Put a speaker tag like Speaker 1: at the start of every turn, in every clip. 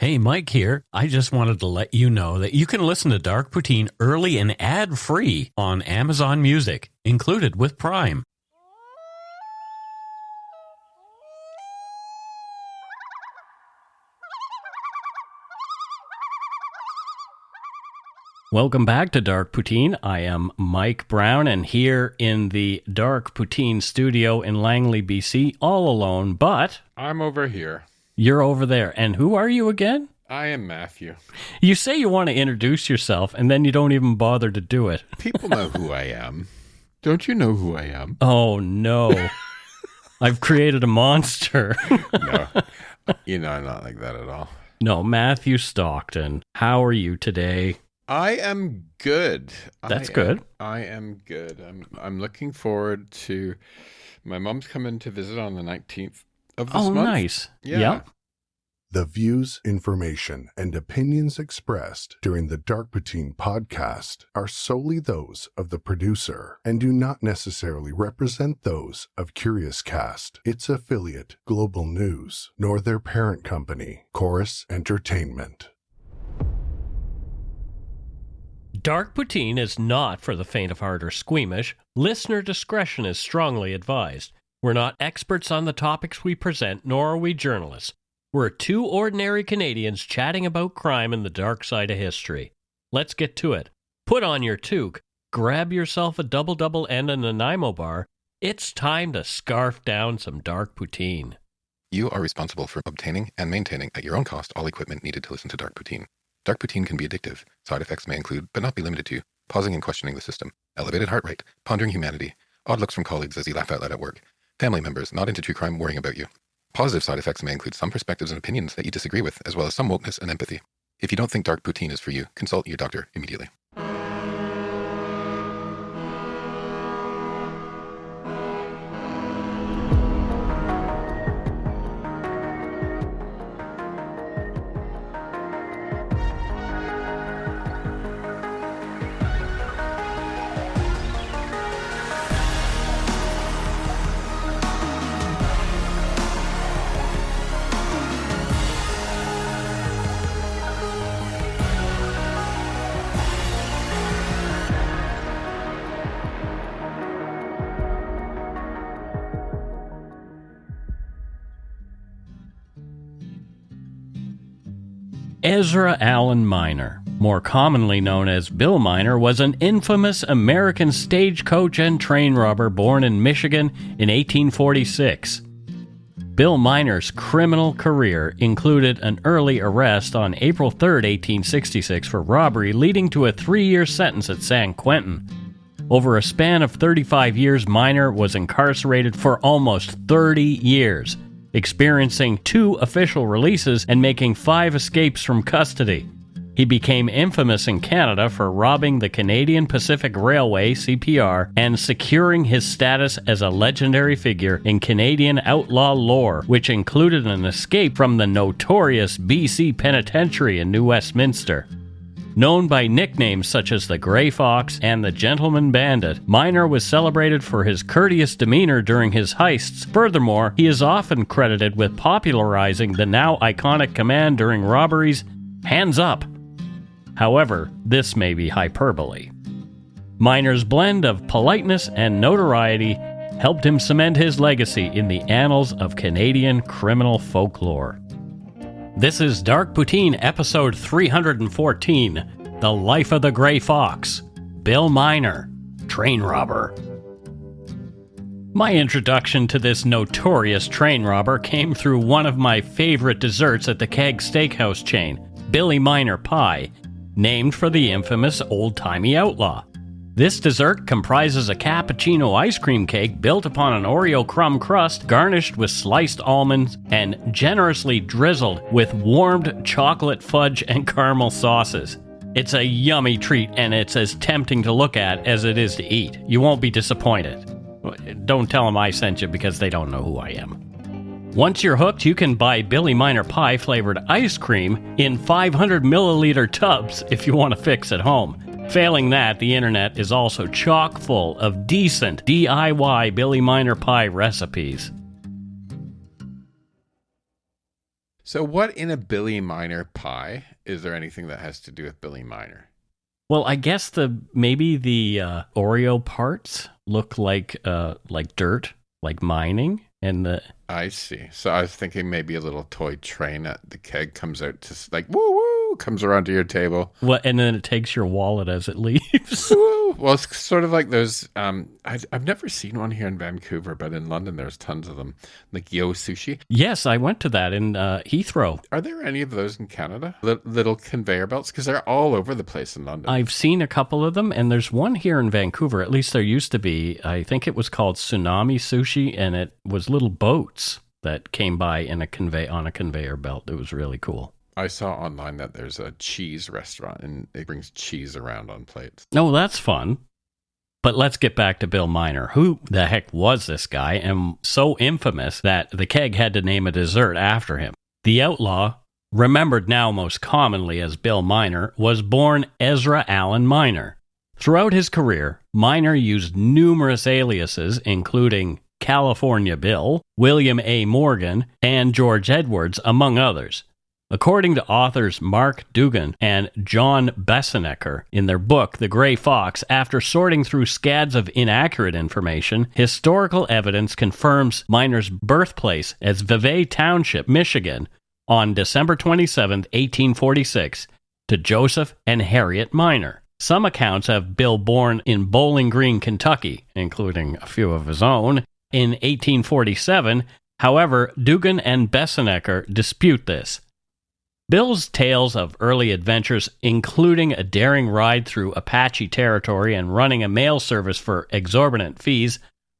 Speaker 1: Hey, Mike here. I just wanted to let you know that you can listen to Dark Poutine early and ad-free on Amazon Music, included with Prime. Welcome back to Dark Poutine. I am Mike Brown, and here in the Dark Poutine studio in Langley, BC, all alone, but...
Speaker 2: I'm over here.
Speaker 1: You're over there. And who are you again?
Speaker 2: I am Matthew.
Speaker 1: You say you want to introduce yourself, and then you don't even bother to do it.
Speaker 2: People know who I am. Don't you know who I am?
Speaker 1: Oh, no. I've created a monster.
Speaker 2: No. I'm not like that at all.
Speaker 1: No, Matthew Stockton. How are you today?
Speaker 2: I am good.
Speaker 1: That's good.
Speaker 2: I am good. I'm looking forward to... My mom's coming to visit on the 19th of this month.
Speaker 1: Oh, nice.
Speaker 2: Yeah.
Speaker 3: The views, information, and opinions expressed during the Dark Poutine podcast are solely those of the producer and do not necessarily represent those of Curious Cast, its affiliate, Global News, nor their parent company, Chorus Entertainment.
Speaker 1: Dark Poutine is not for the faint of heart or squeamish. Listener discretion is strongly advised. We're not experts on the topics we present, nor are we journalists. We're two ordinary Canadians chatting about crime and the dark side of history. Let's get to it. Put on your toque, grab yourself a double-double and a Nanaimo bar. It's time to scarf down some Dark Poutine.
Speaker 4: You are responsible for obtaining and maintaining at your own cost all equipment needed to listen to Dark Poutine. Dark Poutine can be addictive. Side effects may include, but not be limited to, pausing and questioning the system, elevated heart rate, pondering humanity, odd looks from colleagues as you laugh out loud at work, family members not into true crime worrying about you. Positive side effects may include some perspectives and opinions that you disagree with, as well as some wokeness and empathy. If you don't think Dark Poutine is for you, consult your doctor immediately.
Speaker 1: Ezra Allen Miner, more commonly known as Bill Miner, was an infamous American stagecoach and train robber born in Michigan in 1846. Bill Miner's criminal career included an early arrest on April 3, 1866 for robbery, leading to a 3-year sentence at San Quentin. Over a span of 35 years, Miner was incarcerated for almost 30 years. Experiencing 2 official releases and making 5 escapes from custody. He became infamous in Canada for robbing the Canadian Pacific Railway, CPR, and securing his status as a legendary figure in Canadian outlaw lore, which included an escape from the notorious BC Penitentiary in New Westminster. Known by nicknames such as the Grey Fox and the Gentleman Bandit, Miner was celebrated for his courteous demeanour during his heists. Furthermore, he is often credited with popularizing the now iconic command during robberies, "Hands up!" However, this may be hyperbole. Miner's blend of politeness and notoriety helped him cement his legacy in the annals of Canadian criminal folklore. This is Dark Poutine, episode 314, The Life of the Grey Fox, Bill Miner, Train Robber. My introduction to this notorious train robber came through one of my favorite desserts at the Keg Steakhouse chain, Billy Miner Pie, named for the infamous old-timey outlaw. This dessert comprises a cappuccino ice cream cake built upon an Oreo crumb crust, garnished with sliced almonds, and generously drizzled with warmed chocolate fudge and caramel sauces. It's a yummy treat, and it's as tempting to look at as it is to eat. You won't be disappointed. Don't tell them I sent you because they don't know who I am. Once you're hooked, you can buy Billy Miner Pie flavored ice cream in 500 milliliter tubs if you want to fix at home. Failing that, the internet is also chock full of decent DIY Billy Miner Pie recipes.
Speaker 2: So what in a Billy Miner pie is there anything that has to do with Billy Miner?
Speaker 1: Well, I guess maybe the Oreo parts look like dirt, like mining, and
Speaker 2: I see. So I was thinking maybe a little toy train at the keg comes out to like woo woo, comes around to your table.
Speaker 1: Well, and then it takes your wallet as it leaves.
Speaker 2: Woo. Well, it's sort of like those. I've never seen one here in Vancouver, but in London there's tons of them, like Yo Sushi.
Speaker 1: Yes, I went to that in Heathrow.
Speaker 2: Are there any of those in Canada? Little conveyor belts, because they're all over the place in London.
Speaker 1: I've seen a couple of them, and there's one here in Vancouver. At least there used to be. I think it was called Tsunami Sushi, and it was little boats that came by on a conveyor belt. It was really cool.
Speaker 2: I saw online that there's a cheese restaurant, and it brings cheese around on plates.
Speaker 1: Oh, that's fun. But let's get back to Bill Miner. Who the heck was this guy, and so infamous that the keg had to name a dessert after him? The outlaw, remembered now most commonly as Bill Miner, was born Ezra Allen Miner. Throughout his career, Miner used numerous aliases, including California Bill, William A. Morgan, and George Edwards, among others. According to authors Mark Dugan and John Bessenecker in their book The Gray Fox, after sorting through scads of inaccurate information, historical evidence confirms Miner's birthplace as Vevey Township, Michigan, on December 27, 1846, to Joseph and Harriet Miner. Some accounts have Bill born in Bowling Green, Kentucky, including a few of his own, in 1847. However, Dugan and Bessenecker dispute this. Bill's tales of early adventures, including a daring ride through Apache territory and running a mail service for exorbitant fees,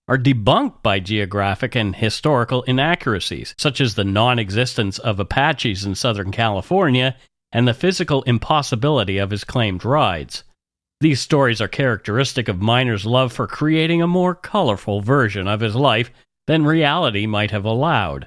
Speaker 1: are debunked by geographic and historical inaccuracies, such as the non-existence of Apaches in Southern California and the physical impossibility of his claimed rides. These stories are characteristic of Miner's love for creating a more colorful version of his life than reality might have allowed.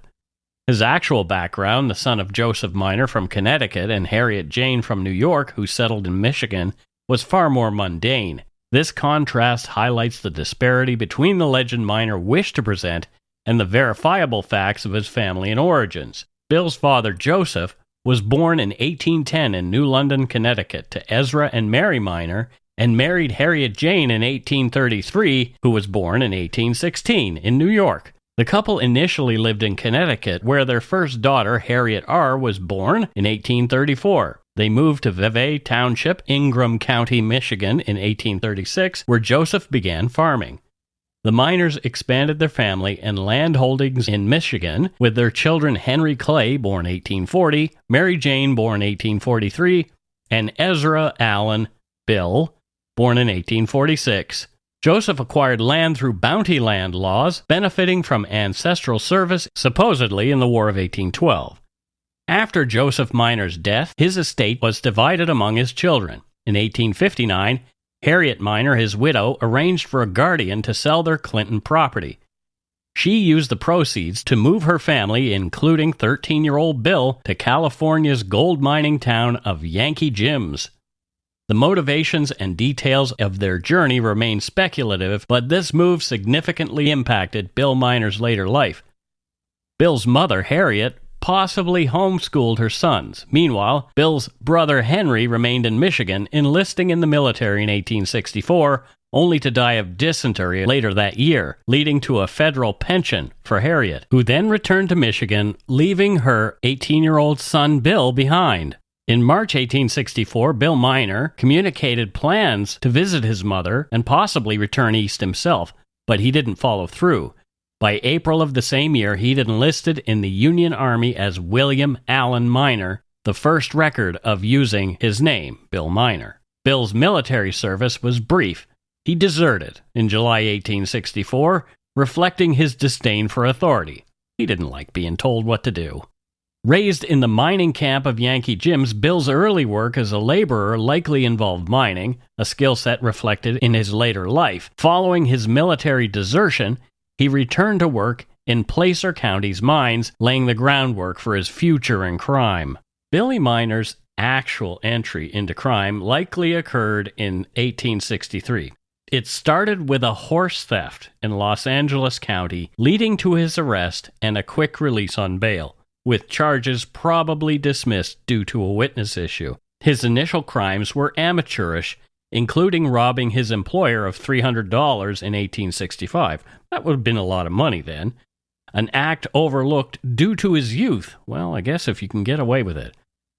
Speaker 1: His actual background, the son of Joseph Miner from Connecticut and Harriet Jane from New York, who settled in Michigan, was far more mundane. This contrast highlights the disparity between the legend Miner wished to present and the verifiable facts of his family and origins. Bill's father, Joseph, was born in 1810 in New London, Connecticut, to Ezra and Mary Miner, and married Harriet Jane in 1833, who was born in 1816 in New York. The couple initially lived in Connecticut, where their first daughter, Harriet R., was born in 1834. They moved to Vevey Township, Ingham County, Michigan in 1836, where Joseph began farming. The Miners expanded their family and land holdings in Michigan, with their children Henry Clay, born 1840, Mary Jane, born 1843, and Ezra Allen Bill, born in 1846. Joseph acquired land through bounty land laws, benefiting from ancestral service, supposedly in the War of 1812. After Joseph Miner's death, his estate was divided among his children. In 1859, Harriet Miner, his widow, arranged for a guardian to sell their Clinton property. She used the proceeds to move her family, including 13-year-old Bill, to California's gold mining town of Yankee Jims. The motivations and details of their journey remain speculative, but this move significantly impacted Bill Miner's later life. Bill's mother, Harriet, possibly homeschooled her sons. Meanwhile, Bill's brother Henry remained in Michigan, enlisting in the military in 1864, only to die of dysentery later that year, leading to a federal pension for Harriet, who then returned to Michigan, leaving her 18-year-old son Bill behind. In March 1864, Bill Miner communicated plans to visit his mother and possibly return east himself, but he didn't follow through. By April of the same year, he'd enlisted in the Union Army as William Allen Miner, the first record of using his name, Bill Miner. Bill's military service was brief. He deserted in July 1864, reflecting his disdain for authority. He didn't like being told what to do. Raised in the mining camp of Yankee Jims, Bill's early work as a laborer likely involved mining, a skill set reflected in his later life. Following his military desertion, he returned to work in Placer County's mines, laying the groundwork for his future in crime. Billy Miner's actual entry into crime likely occurred in 1863. It started with a horse theft in Los Angeles County, leading to his arrest and a quick release on bail. with charges probably dismissed due to a witness issue. His initial crimes were amateurish, including robbing his employer of $300 in 1865. That would have been a lot of money then. An act overlooked due to his youth. Well, I guess if you can get away with it.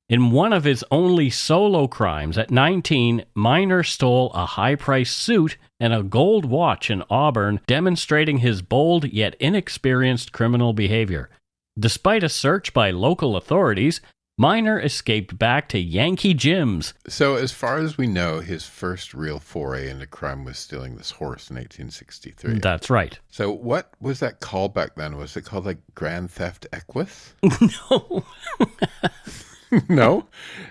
Speaker 1: In one of his only solo crimes, at 19, Miner stole a high-priced suit and a gold watch in Auburn, demonstrating his bold yet inexperienced criminal behavior. Despite a search by local authorities, Miner escaped back to Yankee Jim's.
Speaker 2: So as far as we know, his first real foray into crime was stealing this horse in 1863.
Speaker 1: That's right.
Speaker 2: So what was that called back then? Was it called like Grand Theft Equus?
Speaker 1: No.
Speaker 2: No?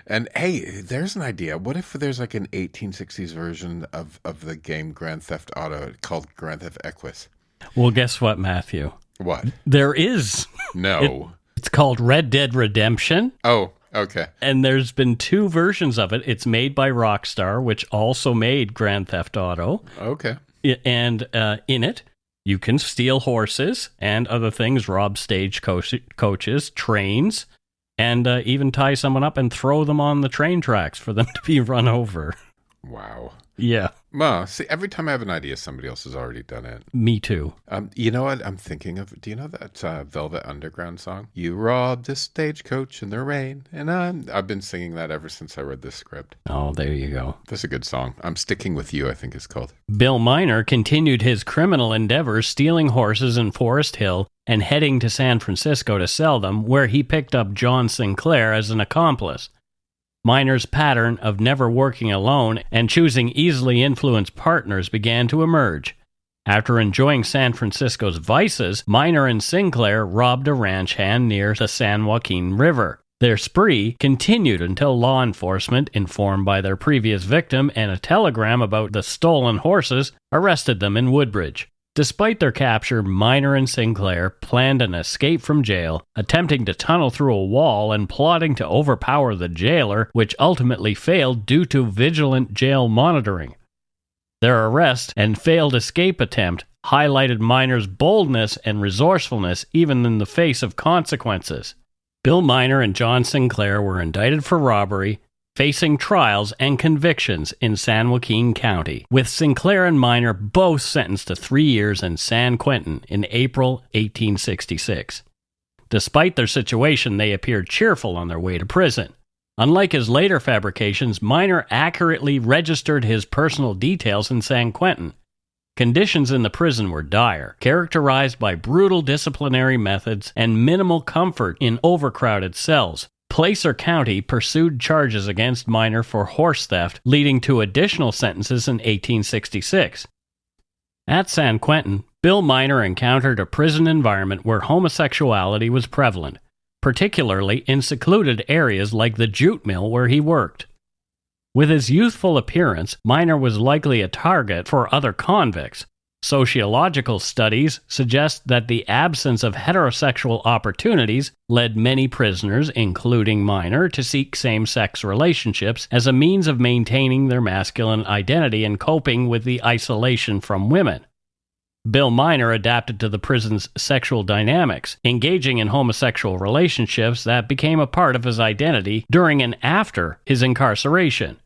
Speaker 2: And hey, there's an idea. What if there's like an 1860s version of the game Grand Theft Auto called Grand Theft Equus?
Speaker 1: Well, guess what, Matthew?
Speaker 2: What?
Speaker 1: There is.
Speaker 2: No.
Speaker 1: It's called Red Dead Redemption.
Speaker 2: Oh, okay.
Speaker 1: And there's been 2 versions of it. It's made by Rockstar, which also made Grand Theft Auto.
Speaker 2: Okay.
Speaker 1: And in it, you can steal horses and other things, rob stagecoaches, trains, and even tie someone up and throw them on the train tracks for them to be run over.
Speaker 2: Wow.
Speaker 1: Yeah.
Speaker 2: Well, see, every time I have an idea, somebody else has already done it.
Speaker 1: Me too.
Speaker 2: You know what I'm thinking of? Do you know that Velvet Underground song? You robbed a stagecoach in the rain, and I've been singing that ever since I read this script.
Speaker 1: Oh, there you go.
Speaker 2: That's a good song. I'm Sticking With You, I think it's called.
Speaker 1: Bill Miner continued his criminal endeavors, stealing horses in Forest Hill and heading to San Francisco to sell them, where he picked up John Sinclair as an accomplice. Miner's pattern of never working alone and choosing easily influenced partners began to emerge. After enjoying San Francisco's vices, Miner and Sinclair robbed a ranch hand near the San Joaquin River. Their spree continued until law enforcement, informed by their previous victim and a telegram about the stolen horses, arrested them in Woodbridge. Despite their capture, Miner and Sinclair planned an escape from jail, attempting to tunnel through a wall and plotting to overpower the jailer, which ultimately failed due to vigilant jail monitoring. Their arrest and failed escape attempt highlighted Miner's boldness and resourcefulness even in the face of consequences. Bill Miner and John Sinclair were indicted for robbery, facing trials and convictions in San Joaquin County, with Sinclair and Miner both sentenced to 3 years in San Quentin in April 1866. Despite their situation, they appeared cheerful on their way to prison. Unlike his later fabrications, Miner accurately registered his personal details in San Quentin. Conditions in the prison were dire, characterized by brutal disciplinary methods and minimal comfort in overcrowded cells. Placer County pursued charges against Miner for horse theft, leading to additional sentences in 1866. At San Quentin, Bill Miner encountered a prison environment where homosexuality was prevalent, particularly in secluded areas like the jute mill where he worked. With his youthful appearance, Miner was likely a target for other convicts. Sociological studies suggest that the absence of heterosexual opportunities led many prisoners, including Miner, to seek same-sex relationships as a means of maintaining their masculine identity and coping with the isolation from women. Bill Miner adapted to the prison's sexual dynamics, engaging in homosexual relationships that became a part of his identity during and after his incarceration.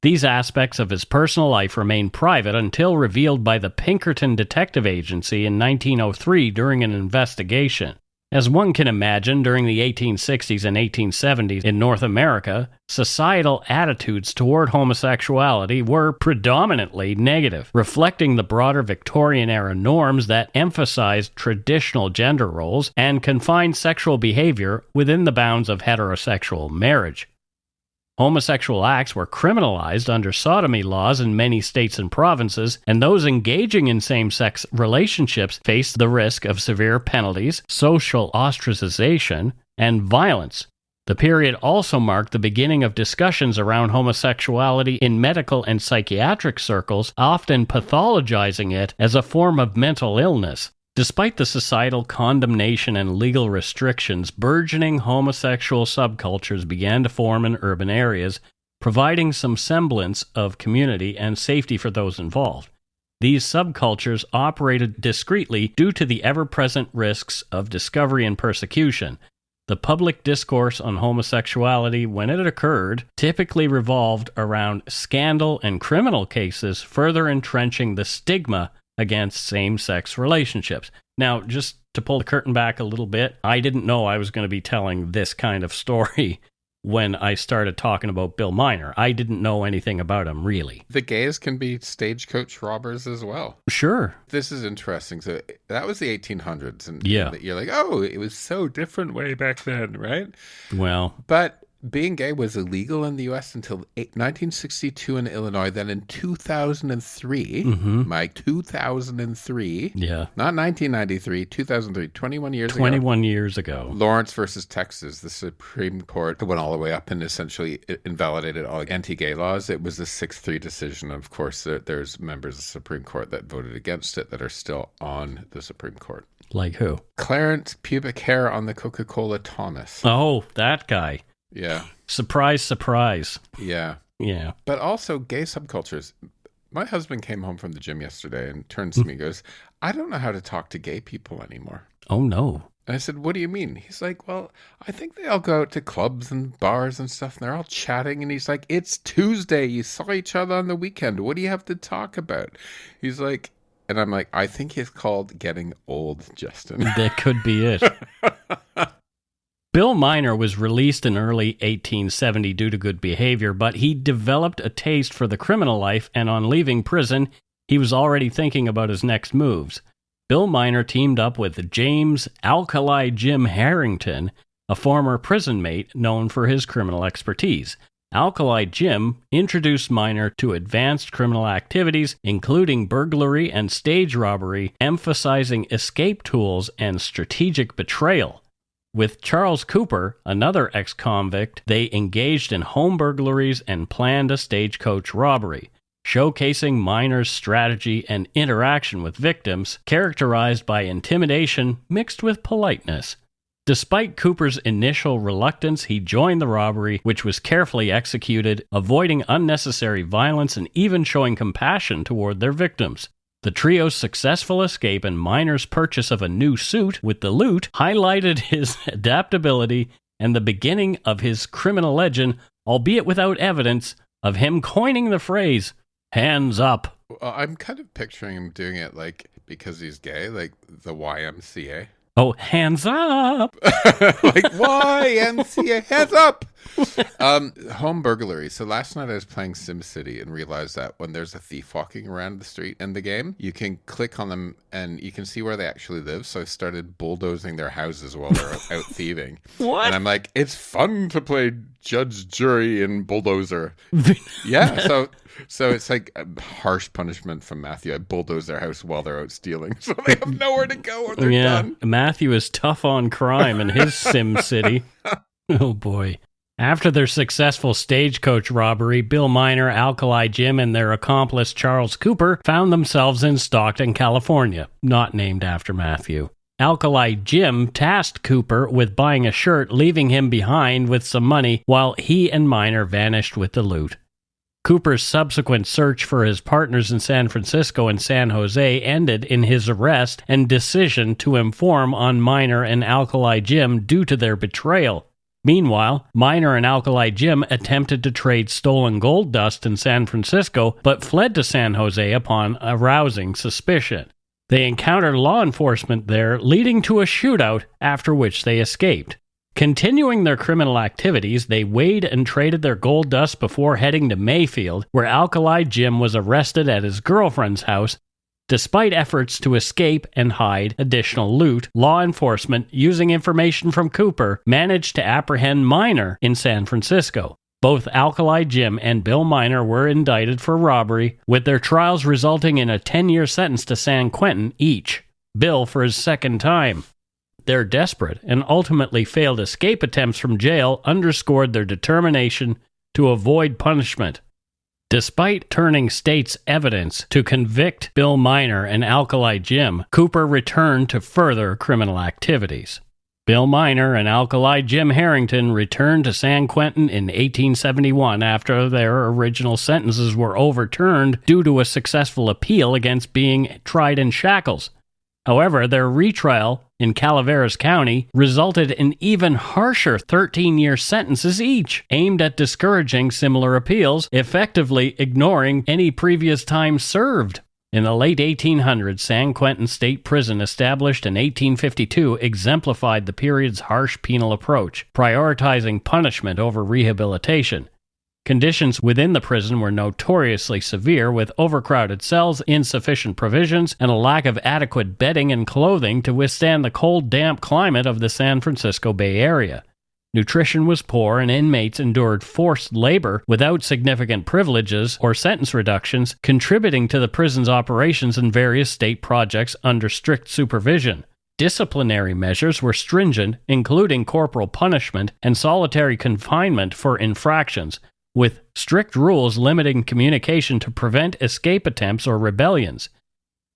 Speaker 1: These aspects of his personal life remained private until revealed by the Pinkerton Detective Agency in 1903 during an investigation. As one can imagine, during the 1860s and 1870s in North America, societal attitudes toward homosexuality were predominantly negative, reflecting the broader Victorian-era norms that emphasized traditional gender roles and confined sexual behavior within the bounds of heterosexual marriage. Homosexual acts were criminalized under sodomy laws in many states and provinces, and those engaging in same-sex relationships faced the risk of severe penalties, social ostracization, and violence. The period also marked the beginning of discussions around homosexuality in medical and psychiatric circles, often pathologizing it as a form of mental illness. Despite the societal condemnation and legal restrictions, burgeoning homosexual subcultures began to form in urban areas, providing some semblance of community and safety for those involved. These subcultures operated discreetly due to the ever-present risks of discovery and persecution. The public discourse on homosexuality, when it occurred, typically revolved around scandal and criminal cases, further entrenching the stigma against same-sex relationships. Now, just to pull the curtain back a little bit, I didn't know I was going to be telling this kind of story when I started talking about Bill Miner. I didn't know anything about him, really.
Speaker 2: The gays can be stagecoach robbers as well.
Speaker 1: Sure.
Speaker 2: This is interesting. So that was the 1800s. And
Speaker 1: yeah,
Speaker 2: you're like, oh, it was so different way back then, right?
Speaker 1: Well.
Speaker 2: But being gay was illegal in the U.S. until 1962 in Illinois. Then in 2003, Mike, 2003.
Speaker 1: Yeah.
Speaker 2: Not 1993, 2003, 21 years ago.
Speaker 1: 21 years ago.
Speaker 2: Lawrence versus Texas, the Supreme Court went all the way up and essentially invalidated all anti-gay laws. It was a 6-3 decision. Of course, there's members of the Supreme Court that voted against it that are still on the Supreme Court.
Speaker 1: Like who?
Speaker 2: Clarence Pubic Hair on the Coca-Cola Thomas.
Speaker 1: Oh, that guy.
Speaker 2: Yeah.
Speaker 1: Surprise, surprise.
Speaker 2: Yeah.
Speaker 1: Yeah.
Speaker 2: But also gay subcultures. My husband came home from the gym yesterday and turns to me and goes, I don't know how to talk to gay people anymore.
Speaker 1: Oh, no.
Speaker 2: And I said, what do you mean? He's like, well, I think they all go out to clubs and bars and stuff, and they're all chatting. And he's like, it's Tuesday. You saw each other on the weekend. What do you have to talk about? He's like, and I'm like, I think it's called getting old, Justin.
Speaker 1: That could be it. Bill Miner was released in early 1870 due to good behavior, but he developed a taste for the criminal life, and on leaving prison, he was already thinking about his next moves. Bill Miner teamed up with James Alkali Jim Harrington, a former prison mate known for his criminal expertise. Alkali Jim introduced Miner to advanced criminal activities, including burglary and stage robbery, emphasizing escape tools and strategic betrayal. With Charles Cooper, another ex-convict, they engaged in home burglaries and planned a stagecoach robbery, showcasing Miner's strategy and interaction with victims, characterized by intimidation mixed with politeness. Despite Cooper's initial reluctance, he joined the robbery, which was carefully executed, avoiding unnecessary violence and even showing compassion toward their victims. The trio's successful escape and Miner's purchase of a new suit with the loot highlighted his adaptability and the beginning of his criminal legend, albeit without evidence of him coining the phrase, hands up.
Speaker 2: Well, I'm kind of picturing him doing it like, because he's gay, like the YMCA.
Speaker 1: Oh, hands up!
Speaker 2: Like YMCA, hands up! Home burglary. So last night I was playing SimCity and realized that when there's a thief walking around the street in the game, you can click on them and you can see where they actually live. So I started bulldozing their houses while they're out thieving.
Speaker 1: What?
Speaker 2: And I'm like, it's fun to play judge, jury, and bulldozer. Yeah, so it's like a harsh punishment from Matthew. I bulldoze their house while they're out stealing, so they have nowhere to go or they're done.
Speaker 1: Matthew is tough on crime in his Sim City. Oh boy. After their successful stagecoach robbery, Bill Miner, Alkali Jim, and their accomplice Charles Cooper found themselves in Stockton, California, not named after Matthew. Alkali Jim tasked Cooper with buying a shirt, leaving him behind with some money, while he and Miner vanished with the loot. Cooper's subsequent search for his partners in San Francisco and San Jose ended in his arrest and decision to inform on Miner and Alkali Jim due to their betrayal. Meanwhile, Miner and Alkali Jim attempted to trade stolen gold dust in San Francisco, but fled to San Jose upon arousing suspicion. They encountered law enforcement there, leading to a shootout, after which they escaped. Continuing their criminal activities, they weighed and traded their gold dust before heading to Mayfield, where Alkali Jim was arrested at his girlfriend's house. Despite efforts to escape and hide additional loot, law enforcement, using information from Cooper, managed to apprehend Miner in San Francisco. Both Alkali Jim and Bill Miner were indicted for robbery, with their trials resulting in a 10-year sentence to San Quentin each, Bill for his second time. Their desperate and ultimately failed escape attempts from jail underscored their determination to avoid punishment. Despite turning state's evidence to convict Bill Miner and Alkali Jim, Cooper returned to further criminal activities. Bill Miner and Alkali Jim Harrington returned to San Quentin in 1871 after their original sentences were overturned due to a successful appeal against being tried in shackles. However, their retrial in Calaveras County resulted in even harsher 13-year sentences each, aimed at discouraging similar appeals, effectively ignoring any previous time served. In the late 1800s, San Quentin State Prison, established in 1852, exemplified the period's harsh penal approach, prioritizing punishment over rehabilitation. Conditions within the prison were notoriously severe, with overcrowded cells, insufficient provisions, and a lack of adequate bedding and clothing to withstand the cold, damp climate of the San Francisco Bay Area. Nutrition was poor, and inmates endured forced labor without significant privileges or sentence reductions, contributing to the prison's operations and various state projects under strict supervision. Disciplinary measures were stringent, including corporal punishment and solitary confinement for infractions, with strict rules limiting communication to prevent escape attempts or rebellions.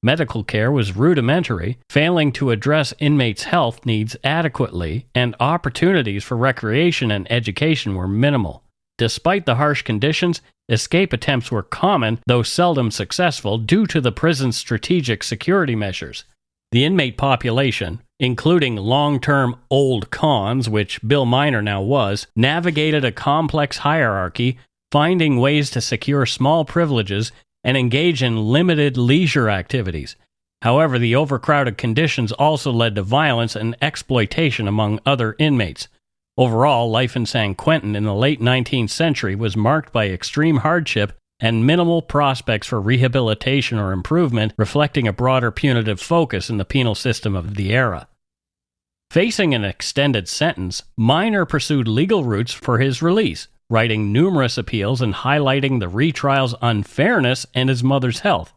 Speaker 1: Medical care was rudimentary, failing to address inmates' health needs adequately, and opportunities for recreation and education were minimal. Despite the harsh conditions, escape attempts were common, though seldom successful, due to the prison's strategic security measures. The inmate population, including long-term old cons, which Bill Miner now was, navigated a complex hierarchy, finding ways to secure small privileges and engage in limited leisure activities. However, the overcrowded conditions also led to violence and exploitation among other inmates. Overall, life in San Quentin in the late 19th century was marked by extreme hardship and minimal prospects for rehabilitation or improvement, reflecting a broader punitive focus in the penal system of the era. Facing an extended sentence, Miner pursued legal routes for his release, writing numerous appeals and highlighting the retrial's unfairness and his mother's health.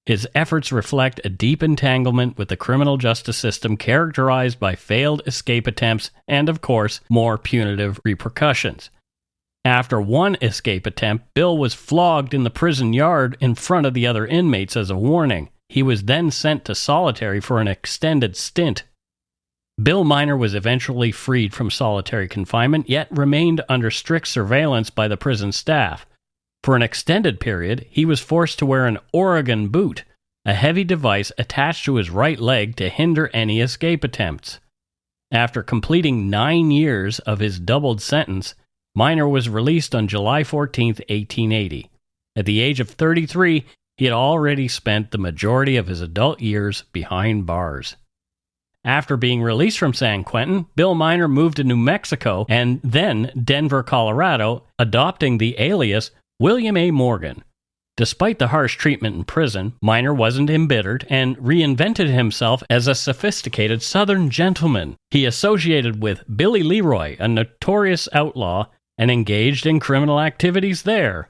Speaker 1: His efforts reflect a deep entanglement with the criminal justice system characterized by failed escape attempts and, of course, more punitive repercussions. After one escape attempt, Bill was flogged in the prison yard in front of the other inmates as a warning. He was then sent to solitary for an extended stint. Bill Miner was eventually freed from solitary confinement, yet remained under strict surveillance by the prison staff. For an extended period, he was forced to wear an Oregon boot, a heavy device attached to his right leg to hinder any escape attempts. After completing 9 years of his doubled sentence, Miner was released on July 14, 1880. At the age of 33, he had already spent the majority of his adult years behind bars. After being released from San Quentin, Bill Miner moved to New Mexico and then Denver, Colorado, adopting the alias William A. Morgan. Despite the harsh treatment in prison, Miner wasn't embittered and reinvented himself as a sophisticated Southern gentleman. He associated with Billy Leroy, a notorious outlaw, and engaged in criminal activities there.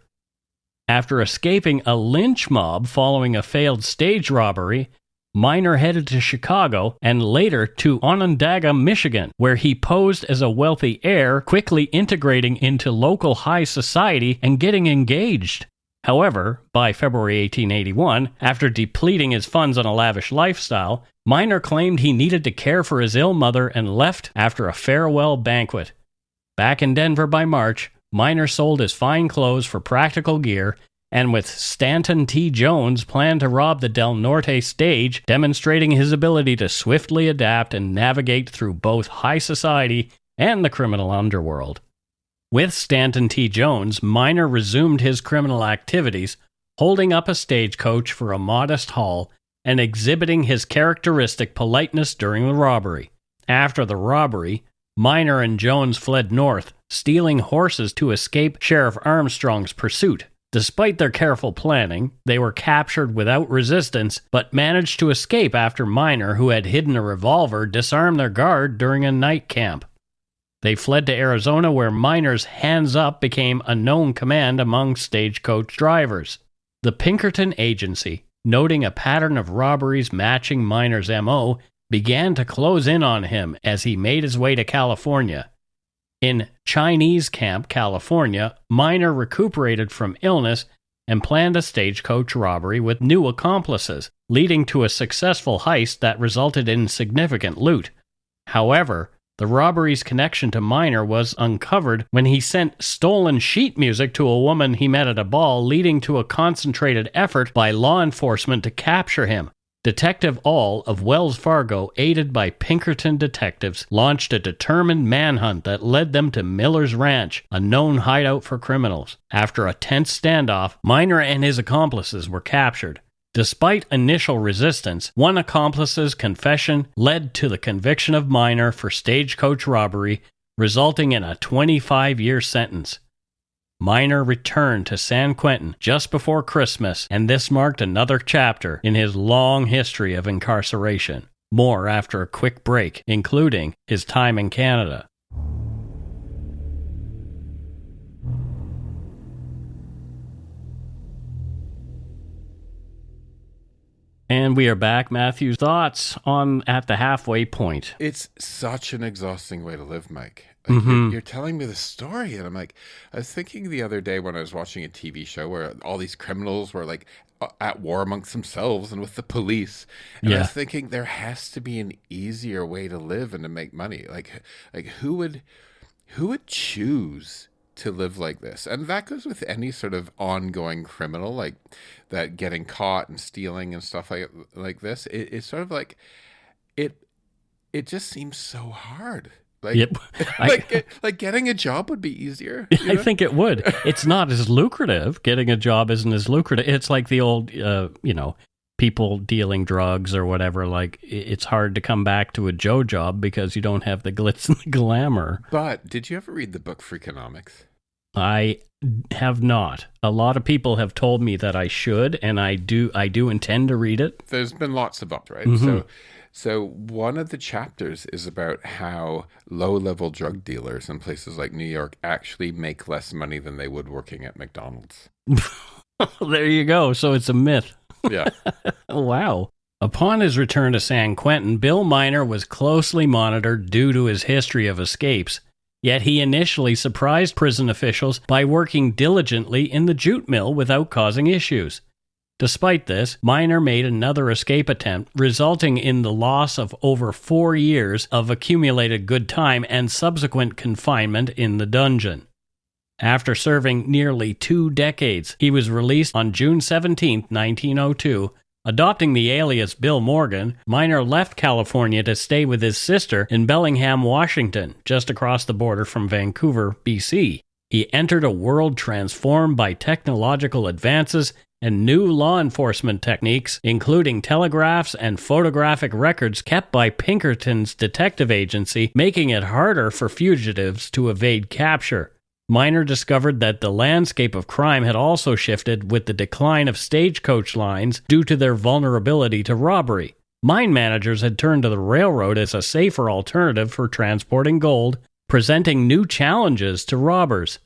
Speaker 1: After escaping a lynch mob following a failed stage robbery, Miner headed to Chicago and later to Onondaga, Michigan, where he posed as a wealthy heir, quickly integrating into local high society and getting engaged. However, by February 1881, after depleting his funds on a lavish lifestyle, Miner claimed he needed to care for his ill mother and left after a farewell banquet. Back in Denver by March, Miner sold his fine clothes for practical gear, and with Stanton T. Jones planned to rob the Del Norte stage, demonstrating his ability to swiftly adapt and navigate through both high society and the criminal underworld. With Stanton T. Jones, Miner resumed his criminal activities, holding up a stagecoach for a modest haul and exhibiting his characteristic politeness during the robbery. After the robbery, Miner and Jones fled north, stealing horses to escape Sheriff Armstrong's pursuit. Despite their careful planning, they were captured without resistance, but managed to escape after Miner, who had hidden a revolver, disarmed their guard during a night camp. They fled to Arizona, where Miner's hands up became a known command among stagecoach drivers. The Pinkerton Agency, noting a pattern of robberies matching Miner's M.O., began to close in on him as he made his way to California. In Chinese Camp, California, Miner recuperated from illness and planned a stagecoach robbery with new accomplices, leading to a successful heist that resulted in significant loot. However, the robbery's connection to Miner was uncovered when he sent stolen sheet music to a woman he met at a ball, leading to a concentrated effort by law enforcement to capture him. Detective All of Wells Fargo, aided by Pinkerton detectives, launched a determined manhunt that led them to Miller's Ranch, a known hideout for criminals. After a tense standoff, Miner and his accomplices were captured. Despite initial resistance, one accomplice's confession led to the conviction of Miner for stagecoach robbery, resulting in a 25-year sentence. Miner returned to San Quentin just before Christmas, and this marked another chapter in his long history of incarceration. More after a quick break, including his time in Canada. And we are back. Matthew's thoughts on At the Halfway Point.
Speaker 2: It's such an exhausting way to live, Mike. Like you're telling me the story, and I'm like, I was thinking the other day when I was watching a TV show where all these criminals were like at war amongst themselves and with the police. And I was thinking there has to be an easier way to live and to make money. Like who would choose to live like this? And that goes with any sort of ongoing criminal, like that getting caught and stealing and stuff like this. It's sort of like it just seems so hard. Like, like getting a job would be easier.
Speaker 1: I think it would. It's not as lucrative. Getting a job isn't as lucrative. It's like the old, people dealing drugs or whatever. Like, it's hard to come back to a Joe job because you don't have the glitz and the glamour.
Speaker 2: But did you ever read the book Freakonomics?
Speaker 1: I have not. A lot of people have told me that I should, and I do intend to read it.
Speaker 2: There's been lots of books, right? So one of the chapters is about how low-level drug dealers in places like New York actually make less money than they would working at McDonald's.
Speaker 1: There you go. So it's a myth.
Speaker 2: Yeah.
Speaker 1: Wow. Upon his return to San Quentin, Bill Miner was closely monitored due to his history of escapes. Yet he initially surprised prison officials by working diligently in the jute mill without causing issues. Despite this, Miner made another escape attempt, resulting in the loss of over 4 years of accumulated good time and subsequent confinement in the dungeon. After serving nearly 2 decades, he was released on June 17, 1902. Adopting the alias Bill Morgan, Miner left California to stay with his sister in Bellingham, Washington, just across the border from Vancouver, BC. He entered a world transformed by technological advances and new law enforcement techniques, including telegraphs and photographic records kept by Pinkerton's detective agency, making it harder for fugitives to evade capture. Miner discovered that the landscape of crime had also shifted with the decline of stagecoach lines due to their vulnerability to robbery. Mine managers had turned to the railroad as a safer alternative for transporting gold, presenting new challenges to robbers.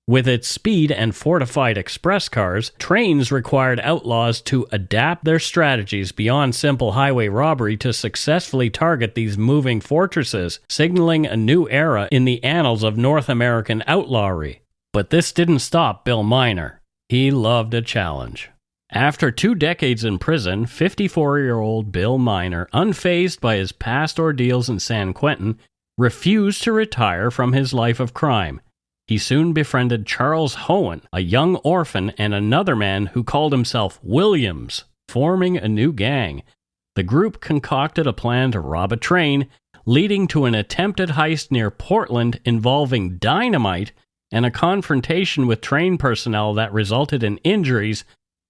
Speaker 1: With its speed and fortified express cars, trains required outlaws to adapt their strategies beyond simple highway robbery to successfully target these moving fortresses, signaling a new era in the annals of North American outlawry. But this didn't stop Bill Miner. He loved a challenge. After 2 decades in prison, 54-year-old Bill Miner, unfazed by his past ordeals in San Quentin, refused to retire from his life of crime. He soon befriended Charles Hohen, a young orphan, and another man who called himself Williams, forming a new gang. The group concocted a plan to rob a train, leading to an attempted heist near Portland involving dynamite and a confrontation with train personnel that resulted in injuries,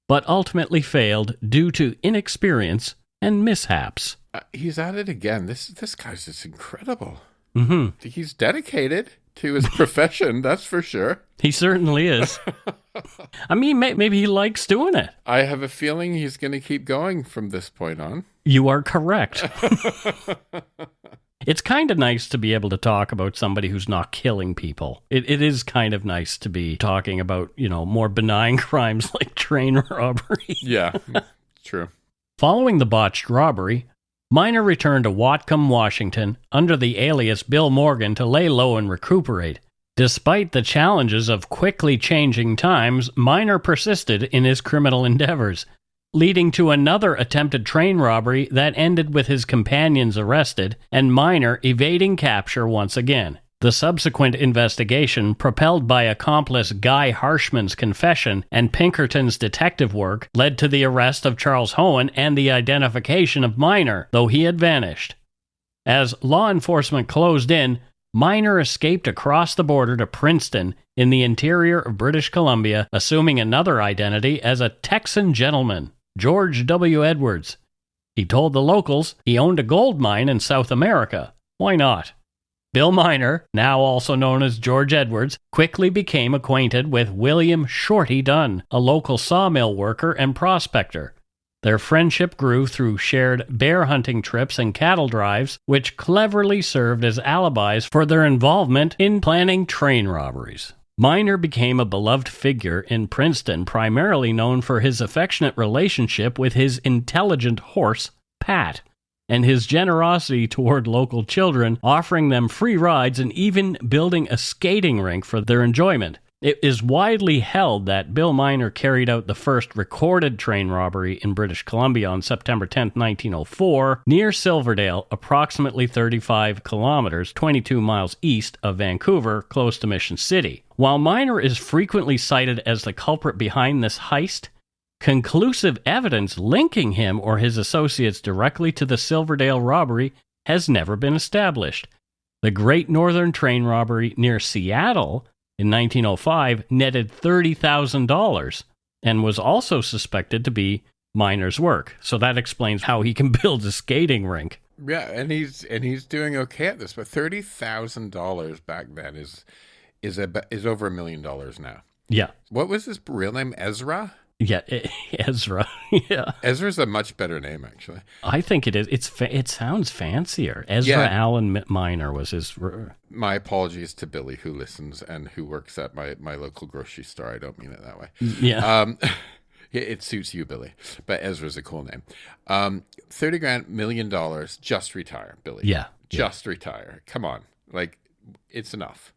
Speaker 1: but ultimately failed due to inexperience and mishaps.
Speaker 2: He's at it again. This guy's just incredible.
Speaker 1: Mm-hmm.
Speaker 2: He's dedicated to his profession, that's for sure.
Speaker 1: He certainly is. I mean, maybe he likes doing it.
Speaker 2: I have a feeling he's going to keep going from this point on.
Speaker 1: You are correct. It's kind of nice to be able to talk about somebody who's not killing people. It is kind of nice to be talking about, more benign crimes like train robbery.
Speaker 2: Yeah, true.
Speaker 1: Following the botched robbery, Miner returned to Whatcom, Washington, under the alias Bill Morgan to lay low and recuperate. Despite the challenges of quickly changing times, Miner persisted in his criminal endeavors, leading to another attempted train robbery that ended with his companions arrested and Miner evading capture once again. The subsequent investigation, propelled by accomplice Guy Harshman's confession and Pinkerton's detective work, led to the arrest of Charles Hohen and the identification of Miner, though he had vanished. As law enforcement closed in, Miner escaped across the border to Princeton in the interior of British Columbia, assuming another identity as a Texan gentleman, George W. Edwards. He told the locals he owned a gold mine in South America. Why not? Bill Miner, now also known as George Edwards, quickly became acquainted with William Shorty Dunn, a local sawmill worker and prospector. Their friendship grew through shared bear hunting trips and cattle drives, which cleverly served as alibis for their involvement in planning train robberies. Miner became a beloved figure in Princeton, primarily known for his affectionate relationship with his intelligent horse, Pat, and his generosity toward local children, offering them free rides and even building a skating rink for their enjoyment. It is widely held that Bill Miner carried out the first recorded train robbery in British Columbia on September 10, 1904, near Silverdale, approximately 35 kilometers, 22 miles east of Vancouver, close to Mission City. While Miner is frequently cited as the culprit behind this heist, conclusive evidence linking him or his associates directly to the Silverdale robbery has never been established. The Great Northern Train robbery near Seattle in 1905 netted $30,000 and was also suspected to be Miner's work. So that explains how he can build a skating rink.
Speaker 2: Yeah, and he's doing okay at this, but $30,000 back then is over $1 million now.
Speaker 1: Yeah.
Speaker 2: What was his real name? Ezra?
Speaker 1: Yeah, Ezra. Yeah,
Speaker 2: Ezra's a much better name, actually.
Speaker 1: I think it is. It sounds fancier. Ezra Allen Miner was his.
Speaker 2: My apologies to Billy, who listens and who works at my local grocery store. I don't mean it that way.
Speaker 1: Yeah.
Speaker 2: It suits you, Billy. But Ezra's a cool name. $30 grand, $1 million. Just retire, Billy.
Speaker 1: Yeah.
Speaker 2: Just retire. Come on, like it's enough.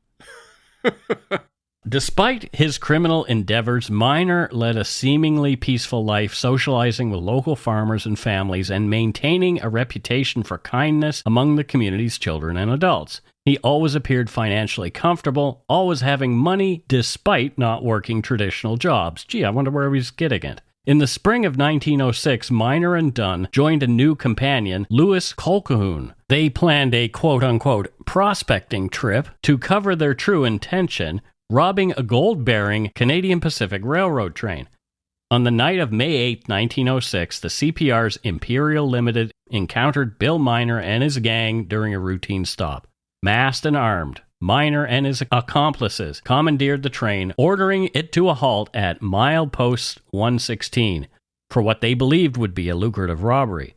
Speaker 1: Despite his criminal endeavors, Miner led a seemingly peaceful life, socializing with local farmers and families and maintaining a reputation for kindness among the community's children and adults. He always appeared financially comfortable, always having money despite not working traditional jobs. Gee, I wonder where he's getting it. In the spring of 1906, Miner and Dunn joined a new companion, Louis Colquhoun. They planned a quote-unquote prospecting trip to cover their true intention, robbing a gold-bearing Canadian Pacific Railroad train. On the night of May 8, 1906, the CPR's Imperial Limited encountered Bill Miner and his gang during a routine stop. Masked and armed, Miner and his accomplices commandeered the train, ordering it to a halt at milepost 116 for what they believed would be a lucrative robbery.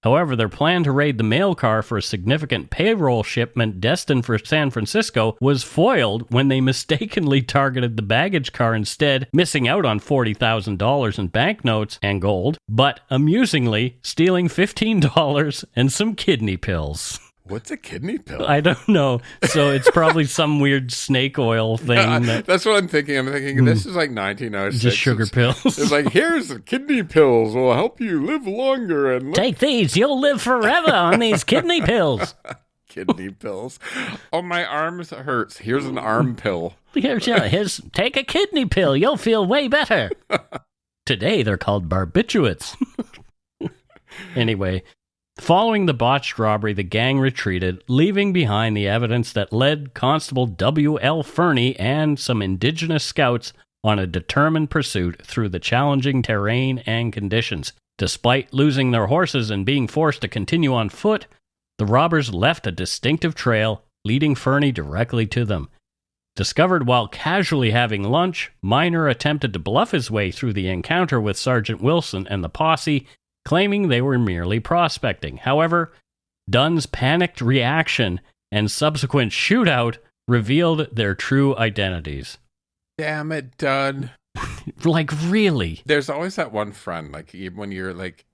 Speaker 1: However, their plan to raid the mail car for a significant payroll shipment destined for San Francisco was foiled when they mistakenly targeted the baggage car instead, missing out on $40,000 in banknotes and gold, but amusingly stealing $15 and some kidney pills.
Speaker 2: What's a kidney pill?
Speaker 1: I don't know. So it's probably some weird snake oil thing.
Speaker 2: That's what I'm thinking. I'm thinking this is like 1906.
Speaker 1: Just sugar pills.
Speaker 2: It's like, here's the kidney pills. Will help you live longer. And
Speaker 1: take these. You'll live forever on these kidney pills.
Speaker 2: Kidney pills. Oh, my arms hurts. Here's an arm pill.
Speaker 1: Here's take a kidney pill. You'll feel way better. Today they're called barbiturates. Anyway. Following the botched robbery, the gang retreated, leaving behind the evidence that led Constable W.L. Fernie and some indigenous scouts on a determined pursuit through the challenging terrain and conditions. Despite losing their horses and being forced to continue on foot, the robbers left a distinctive trail, leading Fernie directly to them. Discovered while casually having lunch, Miner attempted to bluff his way through the encounter with Sergeant Wilson and the posse, claiming they were merely prospecting. However, Dunn's panicked reaction and subsequent shootout revealed their true identities.
Speaker 2: Damn it, Dunn.
Speaker 1: Like, really?
Speaker 2: There's always that one friend, like, when you're, like,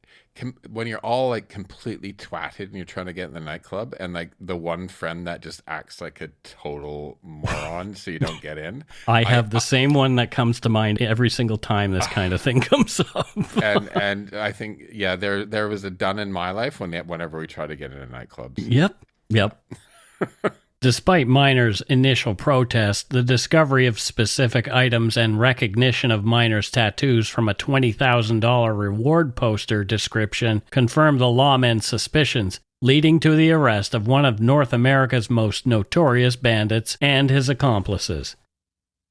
Speaker 2: when you're all, like, completely twatted and you're trying to get in the nightclub, and, like, the one friend that just acts like a total moron so you don't get in.
Speaker 1: I have the same one that comes to mind every single time this kind of thing comes up.
Speaker 2: and I think, yeah, there was a Dunn in my life whenever we try to get into nightclubs.
Speaker 1: Yep. Despite Miner's initial protest, the discovery of specific items and recognition of Miner's tattoos from a $20,000 reward poster description confirmed the lawmen's suspicions, leading to the arrest of one of North America's most notorious bandits and his accomplices.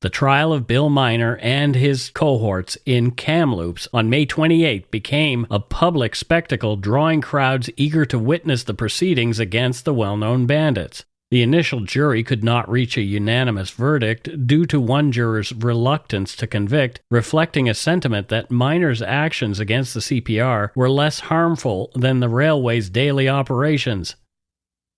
Speaker 1: The trial of Bill Miner and his cohorts in Kamloops on May 28 became a public spectacle, drawing crowds eager to witness the proceedings against the well-known bandits. The initial jury could not reach a unanimous verdict due to one juror's reluctance to convict, reflecting a sentiment that Miner's actions against the CPR were less harmful than the railway's daily operations.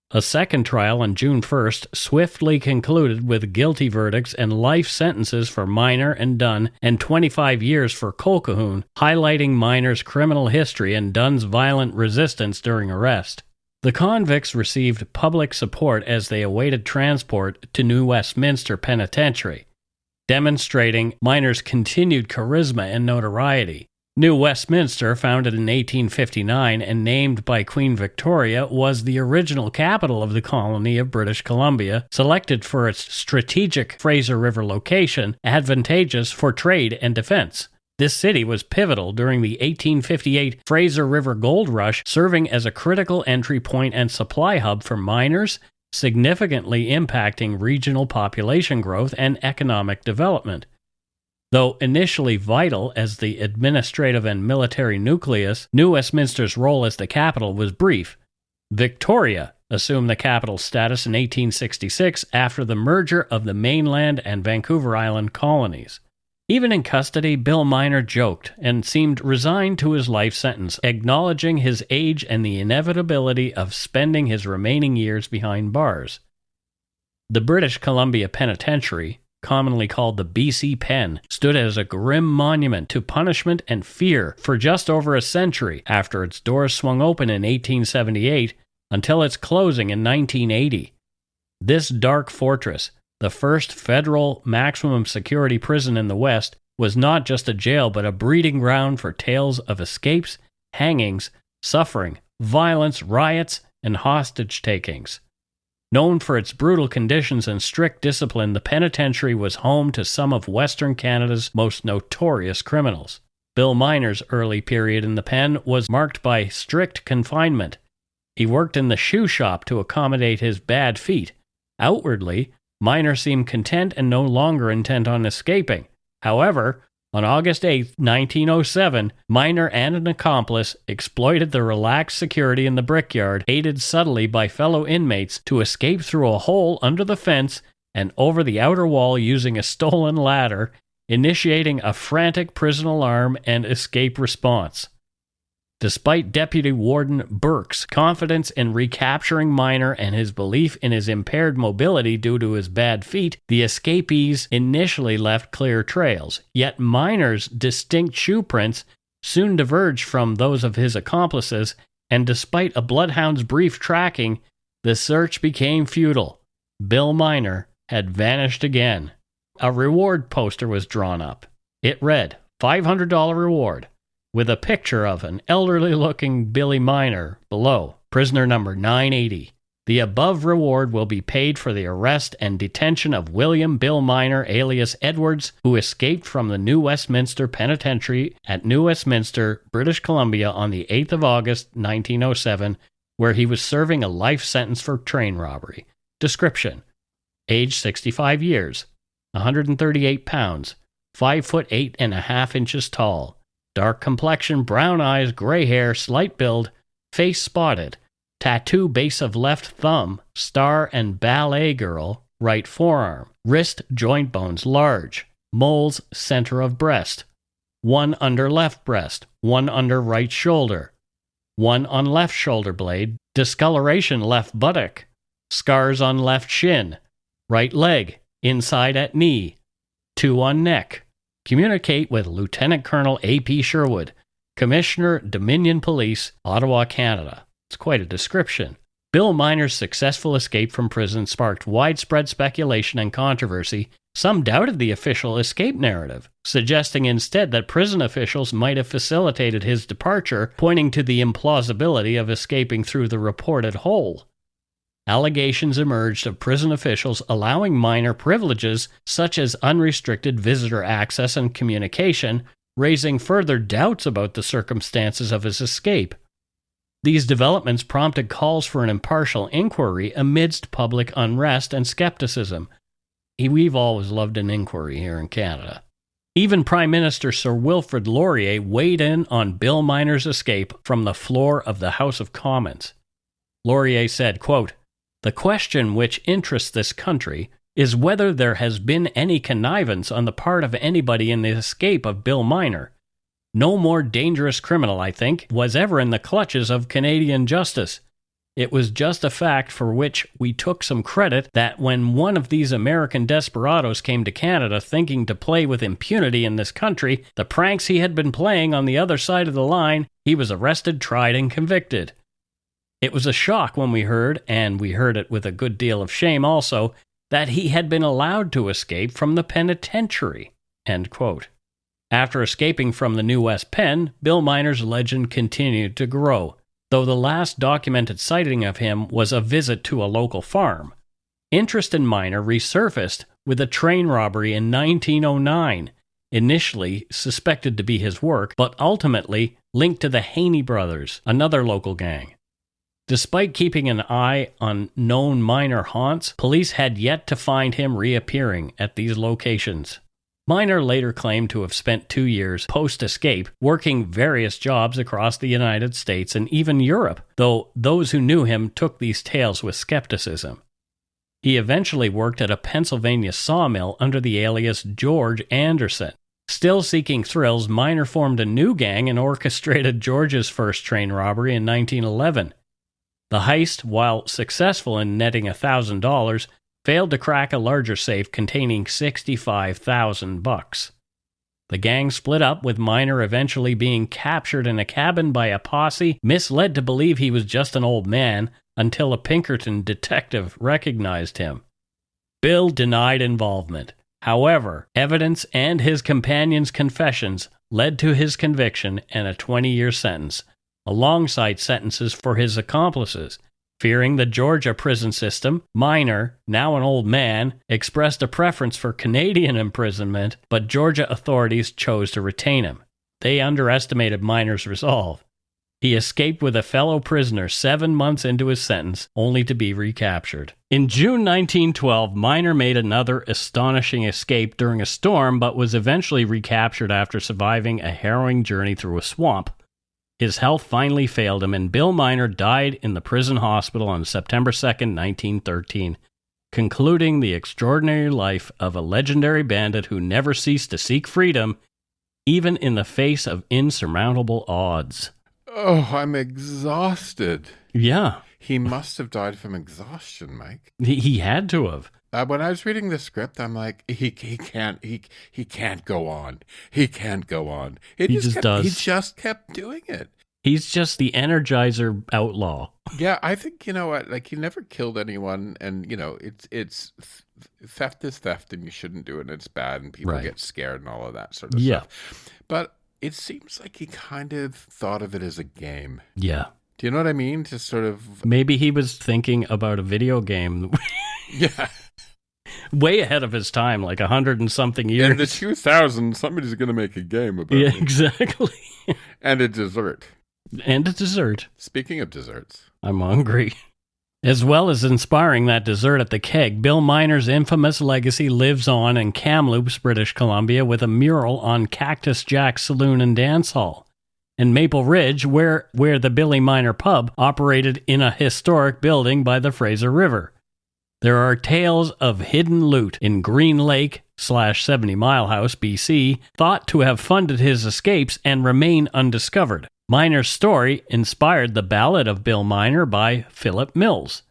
Speaker 1: A second trial on June 1st swiftly concluded with guilty verdicts and life sentences for Miner and Dunn and 25 years for Colquhoun, highlighting Miner's criminal history and Dunn's violent resistance during arrest. The convicts received public support as they awaited transport to New Westminster Penitentiary, demonstrating Miner's continued charisma and notoriety. New Westminster, founded in 1859 and named by Queen Victoria, was the original capital of the colony of British Columbia, selected for its strategic Fraser River location, advantageous for trade and defense. This city was pivotal during the 1858 Fraser River Gold Rush, serving as a critical entry point and supply hub for miners, significantly impacting regional population growth and economic development. Though initially vital as the administrative and military nucleus, New Westminster's role as the capital was brief. Victoria assumed the capital status in 1866 after the merger of the mainland and Vancouver Island colonies. Even in custody, Bill Miner joked and seemed resigned to his life sentence, acknowledging his age and the inevitability of spending his remaining years behind bars. The British Columbia Penitentiary, commonly called the BC Pen, stood as a grim monument to punishment and fear for just over a century after its doors swung open in 1878 until its closing in 1980. This dark fortress, the first federal maximum security prison in the West, was not just a jail but a breeding ground for tales of escapes, hangings, suffering, violence, riots, and hostage-takings. Known for its brutal conditions and strict discipline, the penitentiary was home to some of Western Canada's most notorious criminals. Bill Miner's early period in the pen was marked by strict confinement. He worked in the shoe shop to accommodate his bad feet. Outwardly, Miner seemed content and no longer intent on escaping. However, on August 8, 1907, Miner and an accomplice exploited the relaxed security in the brickyard, aided subtly by fellow inmates, to escape through a hole under the fence and over the outer wall using a stolen ladder, initiating a frantic prison alarm and escape response. Despite Deputy Warden Burke's confidence in recapturing Miner and his belief in his impaired mobility due to his bad feet, the escapees initially left clear trails. Yet Miner's distinct shoe prints soon diverged from those of his accomplices, and despite a bloodhound's brief tracking, the search became futile. Bill Miner had vanished again. A reward poster was drawn up. It read, $500 reward, with a picture of an elderly-looking Billy Miner below, prisoner number 980. The above reward will be paid for the arrest and detention of William Bill Miner, alias Edwards, who escaped from the New Westminster Penitentiary at New Westminster, British Columbia on the 8th of August, 1907, where he was serving a life sentence for train robbery. Description: age 65 years, 138 pounds, 5 foot 8.5 inches tall, dark complexion, brown eyes, gray hair, slight build, face spotted, tattoo base of left thumb, star and ballet girl, right forearm, wrist joint bones large, moles center of breast, one under left breast, one under right shoulder, one on left shoulder blade, discoloration left buttock, scars on left shin, right leg, inside at knee, 2 on neck. Communicate with Lieutenant Colonel A.P. Sherwood, Commissioner, Dominion Police, Ottawa, Canada. It's quite a description. Bill Miner's successful escape from prison sparked widespread speculation and controversy. Some doubted the official escape narrative, suggesting instead that prison officials might have facilitated his departure, pointing to the implausibility of escaping through the reported hole. allegations emerged of prison officials allowing Miner privileges such as unrestricted visitor access and communication, raising further doubts about the circumstances of his escape. These developments prompted calls for an impartial inquiry amidst public unrest and skepticism. We've always loved an inquiry here in Canada. Even Prime Minister Sir Wilfrid Laurier weighed in on Bill Miner's escape from the floor of the House of Commons. Laurier said, quote, "The question which interests this country is whether there has been any connivance on the part of anybody in the escape of Bill Miner. No more dangerous criminal, I think, was ever in the clutches of Canadian justice. It was just a fact for which we took some credit that when one of these American desperados came to Canada thinking to play with impunity in this country, the pranks he had been playing on the other side of the line, he was arrested, tried, and convicted. It was a shock when we heard, and we heard it with a good deal of shame also, that he had been allowed to escape from the penitentiary." End quote. After escaping from the New West Pen, Bill Miner's legend continued to grow, though the last documented sighting of him was a visit to a local farm. Interest in Miner resurfaced with a train robbery in 1909, initially suspected to be his work, but ultimately linked to the Haney brothers, another local gang. Despite keeping an eye on known Miner haunts, police had yet to find him reappearing at these locations. Miner later claimed to have spent 2 years post-escape working various jobs across the United States and even Europe, though those who knew him took these tales with skepticism. He eventually worked at a Pennsylvania sawmill under the alias George Anderson. Still seeking thrills, Miner formed a new gang and orchestrated George's first train robbery in 1911. The heist, while successful in netting $1,000, failed to crack a larger safe containing $65,000. The gang split up, with Miner eventually being captured in a cabin by a posse, misled to believe he was just an old man until a Pinkerton detective recognized him. Bill denied involvement. However, evidence and his companion's confessions led to his conviction and a 20-year sentence, alongside sentences for his accomplices. Fearing the Georgia prison system, Miner, now an old man, expressed a preference for Canadian imprisonment, but Georgia authorities chose to retain him. They underestimated Miner's resolve. He escaped with a fellow prisoner 7 months into his sentence, only to be recaptured. In June 1912, Miner made another astonishing escape during a storm, but was eventually recaptured after surviving a harrowing journey through a swamp. His health finally failed him, and Bill Miner died in the prison hospital on September 2nd, 1913, concluding the extraordinary life of a legendary bandit who never ceased to seek freedom, even in the face of insurmountable odds.
Speaker 2: Oh, I'm exhausted.
Speaker 1: Yeah.
Speaker 2: He must have died from exhaustion, Mike.
Speaker 1: He had to have.
Speaker 2: When I was reading the script, I'm like, he can't go on. He can't go on. He just kept doing it.
Speaker 1: He's just the Energizer outlaw.
Speaker 2: Yeah, I think, you know what, like, he never killed anyone, and, you know, it's theft is theft, and you shouldn't do it, and it's bad, and people get scared and all of that sort of stuff. But it seems like he kind of thought of it as a game.
Speaker 1: Yeah.
Speaker 2: Do you know what I mean? Just sort of...
Speaker 1: Maybe he was thinking about a video game.
Speaker 2: Yeah.
Speaker 1: Way ahead of his time, like 100 and something years.
Speaker 2: In the 2000s, somebody's going to make a game about it.
Speaker 1: Yeah, exactly.
Speaker 2: And a dessert.
Speaker 1: And a dessert.
Speaker 2: Speaking of desserts.
Speaker 1: I'm hungry. As well as inspiring that dessert at the keg, Bill Miner's infamous legacy lives on in Kamloops, British Columbia, with a mural on Cactus Jack's Saloon and Dance Hall. And Maple Ridge, where the Billy Miner pub operated in a historic building by the Fraser River. There are tales of hidden loot in Green Lake / 70 Mile House, BC, thought to have funded his escapes and remain undiscovered. Miner's story inspired the Ballad of Bill Miner by Philip Mills.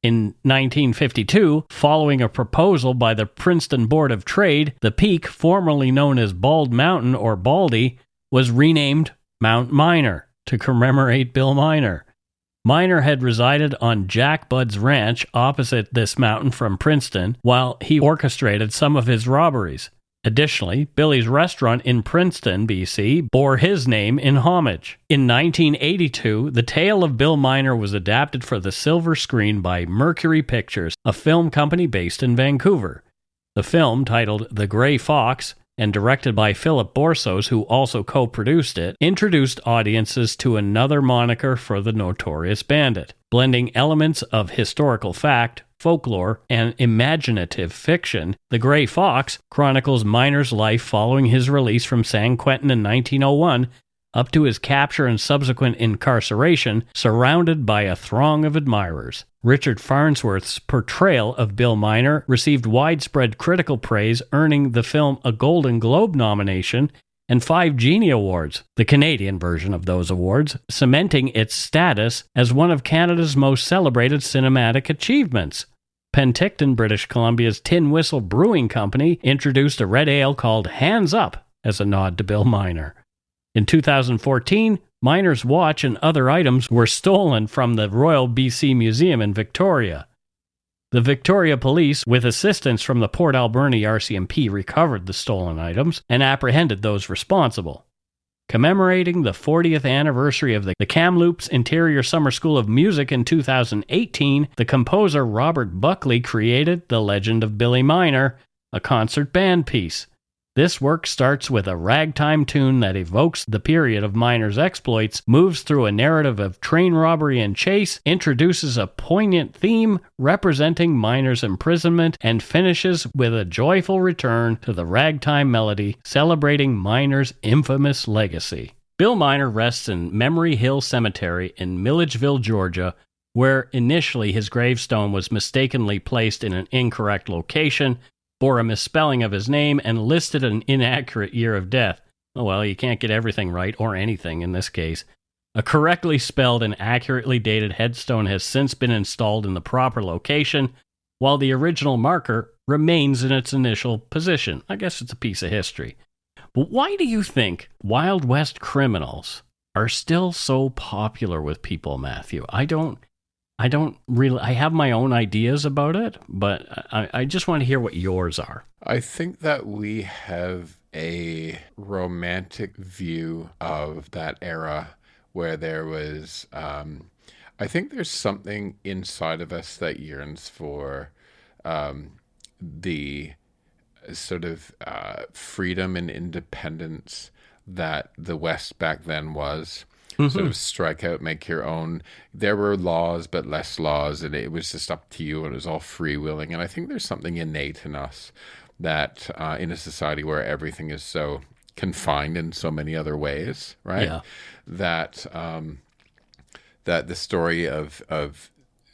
Speaker 1: In 1952, following a proposal by the Princeton Board of Trade, the peak, formerly known as Bald Mountain or Baldy, was renamed Mount Miner to commemorate Bill Miner. Miner had resided on Jack Budd's ranch opposite this mountain from Princeton while he orchestrated some of his robberies. Additionally, Billy's restaurant in Princeton, BC, bore his name in homage. In 1982, the tale of Bill Miner was adapted for the silver screen by Mercury Pictures, a film company based in Vancouver. The film, titled The Grey Fox, and directed by Philip Borsos, who also co-produced it, introduced audiences to another moniker for the notorious Bandit, blending elements of historical fact, folklore, and imaginative fiction. The Grey Fox chronicles Miner's life following his release from San Quentin in 1901 up to his capture and subsequent incarceration, surrounded by a throng of admirers. Richard Farnsworth's portrayal of Bill Miner received widespread critical praise, earning the film a Golden Globe nomination and 5 Genie Awards, the Canadian version of those awards, cementing its status as one of Canada's most celebrated cinematic achievements. Penticton, British Columbia's Tin Whistle Brewing Company, introduced a red ale called Hands Up as a nod to Bill Miner. In 2014, Miner's watch and other items were stolen from the Royal BC Museum in Victoria. The Victoria Police, with assistance from the Port Alberni RCMP, recovered the stolen items and apprehended those responsible. Commemorating the 40th anniversary of the Kamloops Interior Summer School of Music in 2018, the composer Robert Buckley created The Legend of Billy Miner, a concert band piece. This work starts with a ragtime tune that evokes the period of Miner's exploits, moves through a narrative of train robbery and chase, introduces a poignant theme representing Miner's imprisonment, and finishes with a joyful return to the ragtime melody celebrating Miner's infamous legacy. Bill Miner rests in Memory Hill Cemetery in Milledgeville, Georgia, where initially his gravestone was mistakenly placed in an incorrect location, bore a misspelling of his name, and listed an inaccurate year of death. Oh well, you can't get everything right, or anything in this case. A correctly spelled and accurately dated headstone has since been installed in the proper location, while the original marker remains in its initial position. I guess it's a piece of history. But why do you think Wild West criminals are still so popular with people, Matthew? I don't really, I have my own ideas about it, but I just want to hear what yours are.
Speaker 2: I think that we have a romantic view of that era where there was, I think there's something inside of us that yearns for the sort of freedom and independence that the West back then was. Sort of strike out, make your own. There were laws, but less laws, and it was just up to you, and it was all freewheeling. And I think there's something innate in us that in a society where everything is so confined in so many other ways, right? Yeah. That that the story of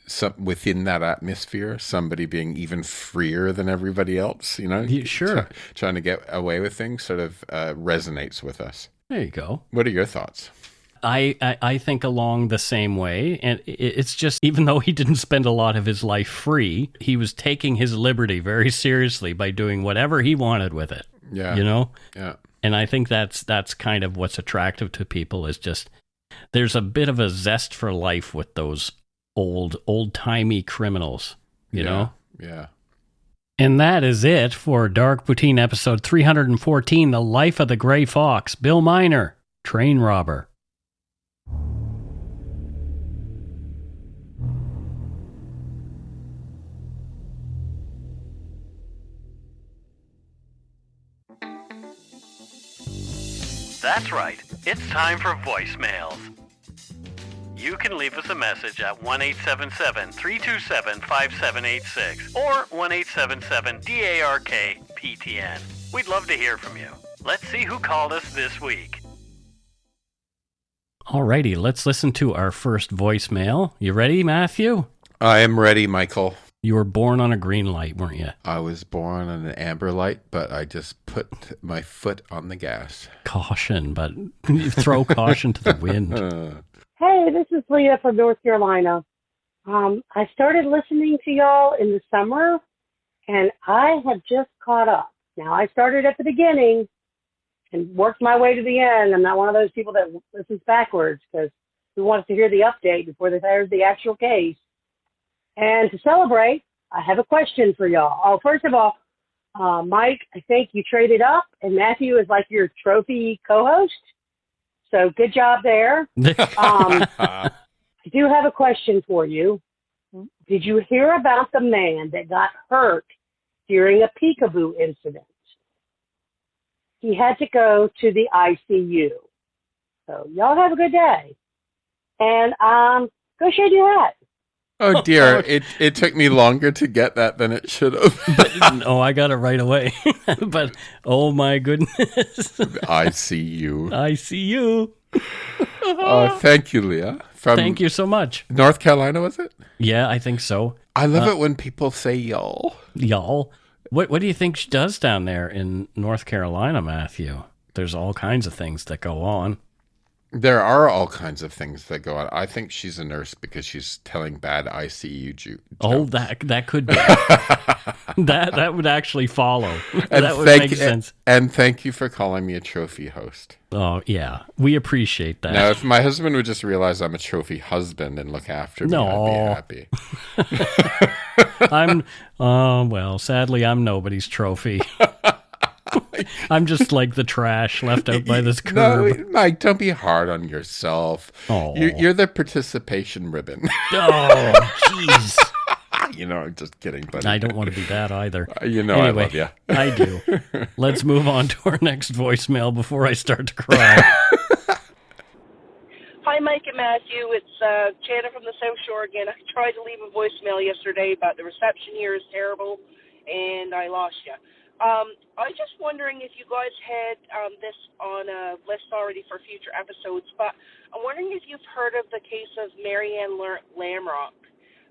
Speaker 2: some within that atmosphere, somebody being even freer than everybody else, you know,
Speaker 1: sure,
Speaker 2: trying to get away with things, sort of resonates with us.
Speaker 1: There you go.
Speaker 2: What are your thoughts?
Speaker 1: I think along the same way, and it's just, even though he didn't spend a lot of his life free, he was taking his liberty very seriously by doing whatever he wanted with it.
Speaker 2: Yeah.
Speaker 1: You know?
Speaker 2: Yeah.
Speaker 1: And I think that's kind of what's attractive to people, is just there's a bit of a zest for life with those old-timey criminals, you know?
Speaker 2: Yeah.
Speaker 1: And that is it for Dark Poutine episode 314, The Life of the Grey Fox, Bill Miner, Train Robber. That's right. It's time for voicemails. You can leave us a message at 1-877-327-5786 or 1-877-DARK-PTN. We'd love to hear from you. Let's see who called us this week. Alrighty, let's listen to our first voicemail. You ready, Matthew?
Speaker 2: I am ready, Michael.
Speaker 1: You were born on a green light, weren't you?
Speaker 2: I was born on an amber light, but I just put my foot on the gas.
Speaker 1: Caution, but you throw caution to the wind.
Speaker 5: Hey, this is Leah from North Carolina. I started listening to y'all in the summer, and I have just caught up. Now, I started at the beginning and worked my way to the end. I'm not one of those people that listens backwards, because who wants to hear the update before they hear the actual case? And to celebrate, I have a question for y'all. Oh, first of all, Mike, I think you traded up, and Matthew is like your trophy co-host. So good job there. I do have a question for you. Did you hear about the man that got hurt during a peekaboo incident? He had to go to the ICU. So y'all have a good day. And go shade your hat.
Speaker 2: Oh dear, it took me longer to get that than it should have.
Speaker 1: But, no, I got it right away. But, oh my goodness.
Speaker 2: I see you.
Speaker 1: I see you.
Speaker 2: Thank you, Leah.
Speaker 1: Thank you so much.
Speaker 2: North Carolina, was it?
Speaker 1: Yeah, I think so.
Speaker 2: I love it when people say y'all.
Speaker 1: Y'all. What do you think she does down there in North Carolina, Matthew? There's all kinds of things that go on.
Speaker 2: There are all kinds of things that go on. I think she's a nurse because she's telling bad ICU jokes.
Speaker 1: Oh, that could be. that would actually follow.
Speaker 2: And
Speaker 1: that would make sense.
Speaker 2: And thank you for calling me a trophy host.
Speaker 1: Oh, yeah. We appreciate that.
Speaker 2: Now, if my husband would just realize I'm a trophy husband and look after me, I'd be happy.
Speaker 1: Well, sadly, I'm nobody's trophy. I'm just like the trash left out by this curb.
Speaker 2: No, Mike, don't be hard on yourself.
Speaker 1: Oh.
Speaker 2: You're the participation ribbon.
Speaker 1: Oh, jeez.
Speaker 2: I'm just kidding, buddy.
Speaker 1: I don't want to be that either.
Speaker 2: Anyway,
Speaker 1: I
Speaker 2: love you.
Speaker 1: I do. Let's move on to our next voicemail before I start to cry.
Speaker 6: Hi, Mike and Matthew. It's Jana from the South Shore again. I tried to leave a voicemail yesterday, but the reception here is terrible, and I lost you. I was just wondering if you guys had this on a list already for future episodes, but I'm wondering if you've heard of the case of Marianne Lamrock.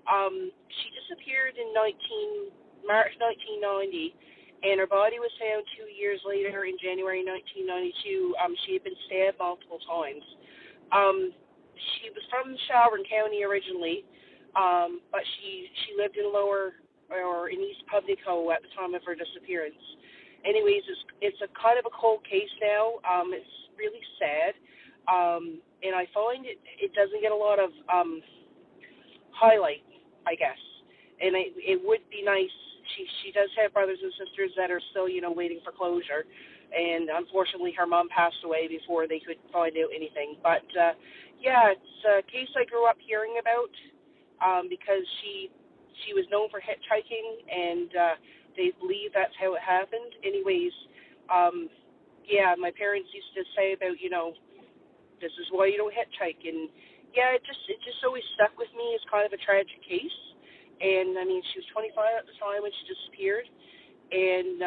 Speaker 6: She disappeared in March 1990, and her body was found 2 years later in January 1992. She had been stabbed multiple times. She was from Shelburne County originally, but she lived in in East Pubnico at the time of her disappearance. Anyways, it's a kind of a cold case now. It's really sad, and I find it doesn't get a lot of highlight, I guess. And it would be nice. She does have brothers and sisters that are still, waiting for closure. And unfortunately, her mom passed away before they could find out anything. But it's a case I grew up hearing about because she was known for hitchhiking, and they believe that's how it happened. Anyways, my parents used to say about, this is why you don't hitchhike. And it just always stuck with me as kind of a tragic case. And I mean, she was 25 at the time when she disappeared. And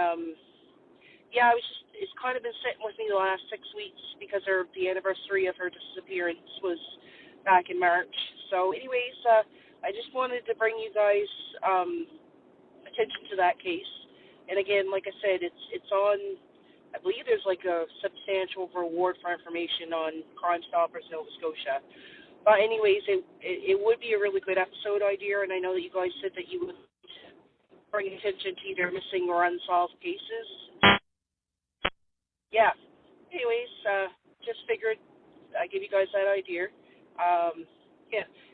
Speaker 6: it's kind of been sitting with me the last 6 weeks because the anniversary of her disappearance was back in March. So anyways, I just wanted to bring you guys attention to that case. And again, like I said, it's on, I believe there's like a substantial reward for information on Crime Stoppers Nova Scotia. But anyways, it would be a really good episode idea, and I know that you guys said that you would bring attention to either missing or unsolved cases. Yeah. Anyways, just figured I'd give you guys that idea.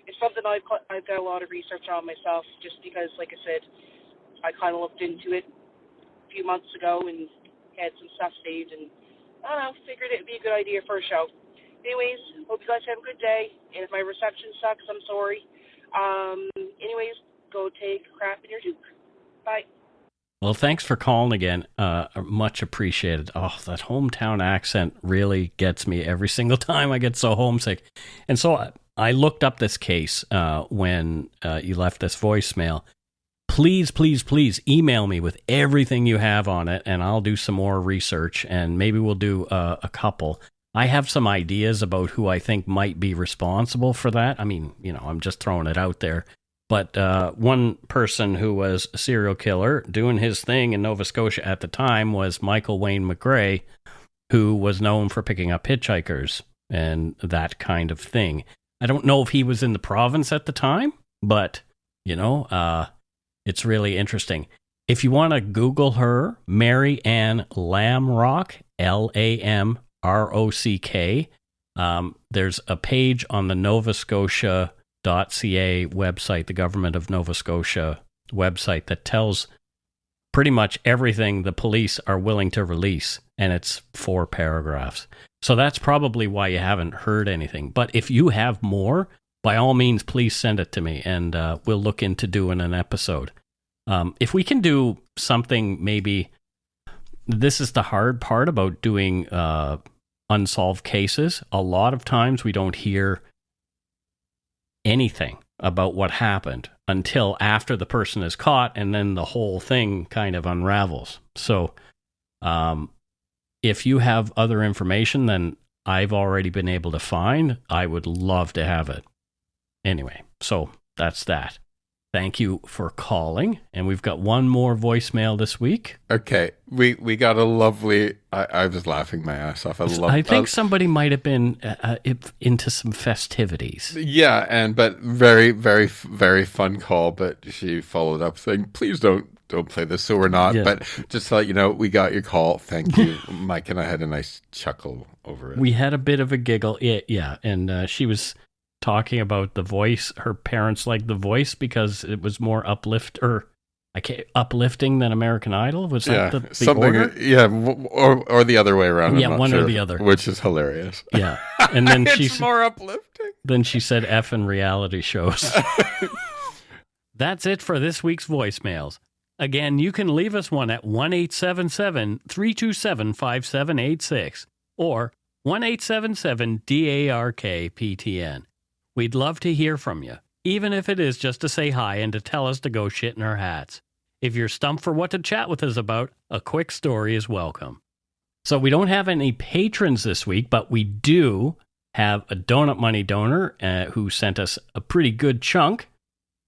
Speaker 6: It's something I've got a lot of research on myself, just because, like I said, I kind of looked into it a few months ago and had some stuff saved, and I don't know, figured it'd be a good idea for a show. Anyways, hope you guys have a good day, and if my reception sucks, I'm sorry. Anyways, go take a crap in your Duke. Bye.
Speaker 1: Well, thanks for calling again. Much appreciated. Oh, that hometown accent really gets me every single time I get so homesick. And so I looked up this case when you left this voicemail. Please, please, please email me with everything you have on it, and I'll do some more research, and maybe we'll do a couple. I have some ideas about who I think might be responsible for that. I mean, I'm just throwing it out there. But one person who was a serial killer doing his thing in Nova Scotia at the time was Michael Wayne McGray, who was known for picking up hitchhikers and that kind of thing. I don't know if he was in the province at the time, but, it's really interesting. If you want to Google her, Mary Ann Lamrock, Lamrock, there's a page on the Nova Scotia .ca website, the Government of Nova Scotia website, that tells pretty much everything the police are willing to release, and it's 4 paragraphs. So that's probably why you haven't heard anything. But if you have more, by all means, please send it to me, and we'll look into doing an episode. If we can do something, maybe this is the hard part about doing unsolved cases. A lot of times we don't hear anything about what happened until after the person is caught, and then the whole thing kind of unravels. So if you have other information than I've already been able to find, I would love to have it. Anyway, so that's that. Thank you for calling, and we've got one more voicemail this week.
Speaker 2: Okay, we got a lovely. I was laughing my ass off.
Speaker 1: I think somebody might have been into some festivities.
Speaker 2: Yeah, but very, very, very fun call. But she followed up saying, "Please don't play this." So we're not. Yeah. But just to let you know, we got your call. Thank you, Mike, and I had a nice chuckle over it.
Speaker 1: We had a bit of a giggle. Yeah, and she was talking about The Voice. Her parents liked The Voice because it was more uplifting than American Idol. Was that the
Speaker 2: something?
Speaker 1: Order?
Speaker 2: Yeah, or the other way around.
Speaker 1: Yeah, one or the other,
Speaker 2: which is hilarious.
Speaker 1: Yeah, and then
Speaker 2: it's more uplifting.
Speaker 1: Then she said F in reality shows. That's it for this week's voicemails. Again, you can leave us one at 1-877-327-5786 or 1-877-DARK-PTN. We'd love to hear from you, even if it is just to say hi and to tell us to go shit in our hats. If you're stumped for what to chat with us about, a quick story is welcome. So we don't have any patrons this week, but we do have a Donut Money donor who sent us a pretty good chunk,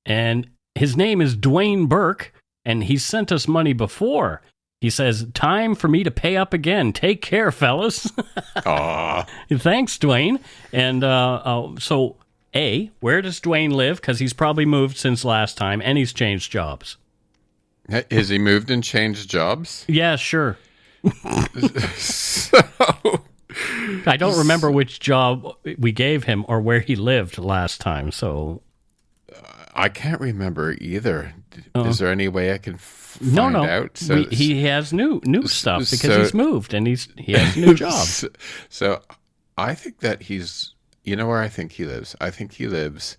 Speaker 1: and his name is Dwayne Burke, and he sent us money before. He says, "Time for me to pay up again. Take care, fellas."
Speaker 2: Aww.
Speaker 1: Thanks, Dwayne. And so... where does Dwayne live? Because he's probably moved since last time, and he's changed jobs.
Speaker 2: Has he moved and changed jobs?
Speaker 1: Yeah, sure.
Speaker 2: So,
Speaker 1: I don't remember which job we gave him or where he lived last time, so...
Speaker 2: I can't remember either. Is there any way I can find out?
Speaker 1: So, he has new stuff because he's moved, and he has new jobs.
Speaker 2: So I think that he's... You know where I think he lives? I think he lives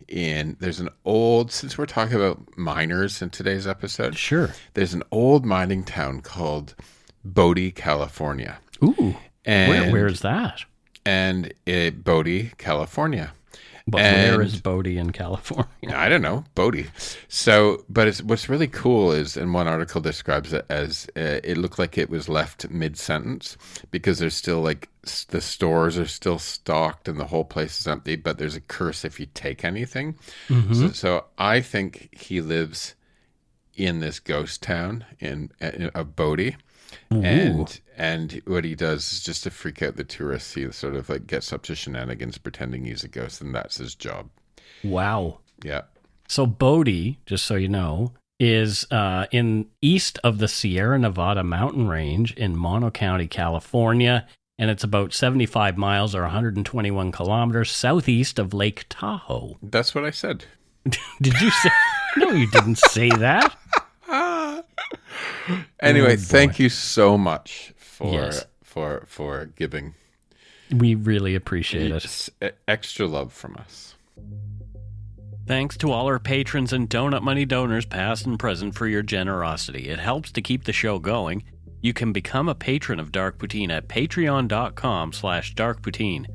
Speaker 2: in, there's an old, since we're talking about miners in today's episode.
Speaker 1: Sure.
Speaker 2: There's an old mining town called Bodie, California.
Speaker 1: Ooh. And where is that?
Speaker 2: And Bodie, California.
Speaker 1: But where is Bodie in California?
Speaker 2: I don't know, Bodie. So, but what's really cool is, and one article describes it as, it looked like it was left mid-sentence because there's still like, the stores are still stocked and the whole place is empty, but there's a curse if you take anything. Mm-hmm. So I think he lives in this ghost town of Bodie. Ooh. And what he does is just to freak out the tourists. He sort of like gets up to shenanigans pretending he's a ghost, and that's his job.
Speaker 1: Wow.
Speaker 2: Yeah.
Speaker 1: So Bodie, just so you know, is in east of the Sierra Nevada mountain range in Mono County, California, and it's about 75 miles or 121 kilometers southeast of Lake Tahoe.
Speaker 2: That's what I said.
Speaker 1: Did you say? No, you didn't say that.
Speaker 2: Anyway, thank you so much for giving.
Speaker 1: We really appreciate it.
Speaker 2: Extra love from us.
Speaker 1: Thanks to all our patrons and Donut Money donors, past and present, for your generosity. It helps to keep the show going. You can become a patron of Dark Poutine at patreon.com/darkpoutine.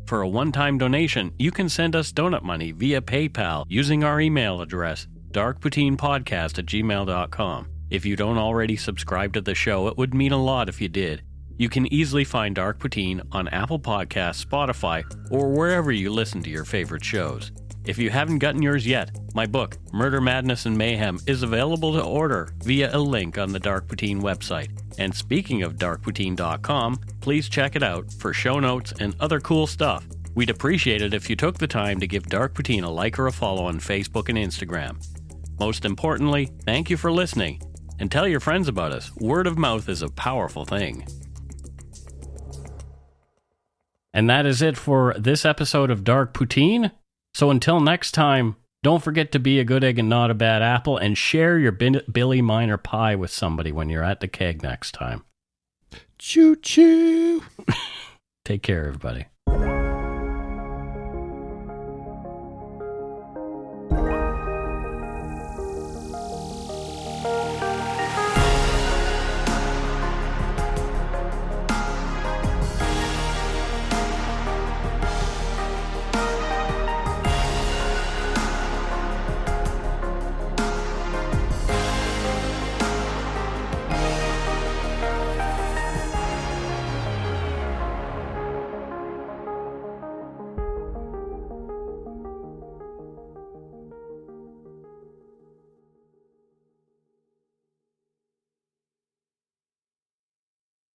Speaker 1: For a one-time donation, you can send us donut money via PayPal using our email address, darkpoutinepodcast@gmail.com. If you don't already subscribe to the show, it would mean a lot if you did. You can easily find Dark Poutine on Apple Podcasts, Spotify, or wherever you listen to your favorite shows. If you haven't gotten yours yet, my book, Murder, Madness, and Mayhem, is available to order via a link on the Dark Poutine website. And speaking of darkpoutine.com, please check it out for show notes and other cool stuff. We'd appreciate it if you took the time to give Dark Poutine a like or a follow on Facebook and Instagram. Most importantly, thank you for listening. And tell your friends about us. Word of mouth is a powerful thing. And that is it for this episode of Dark Poutine. So until next time, Don't forget to be a good egg and not a bad apple, and share your Billy Miner pie with somebody when you're at the keg next time.
Speaker 2: Choo-choo.
Speaker 1: Take care, everybody.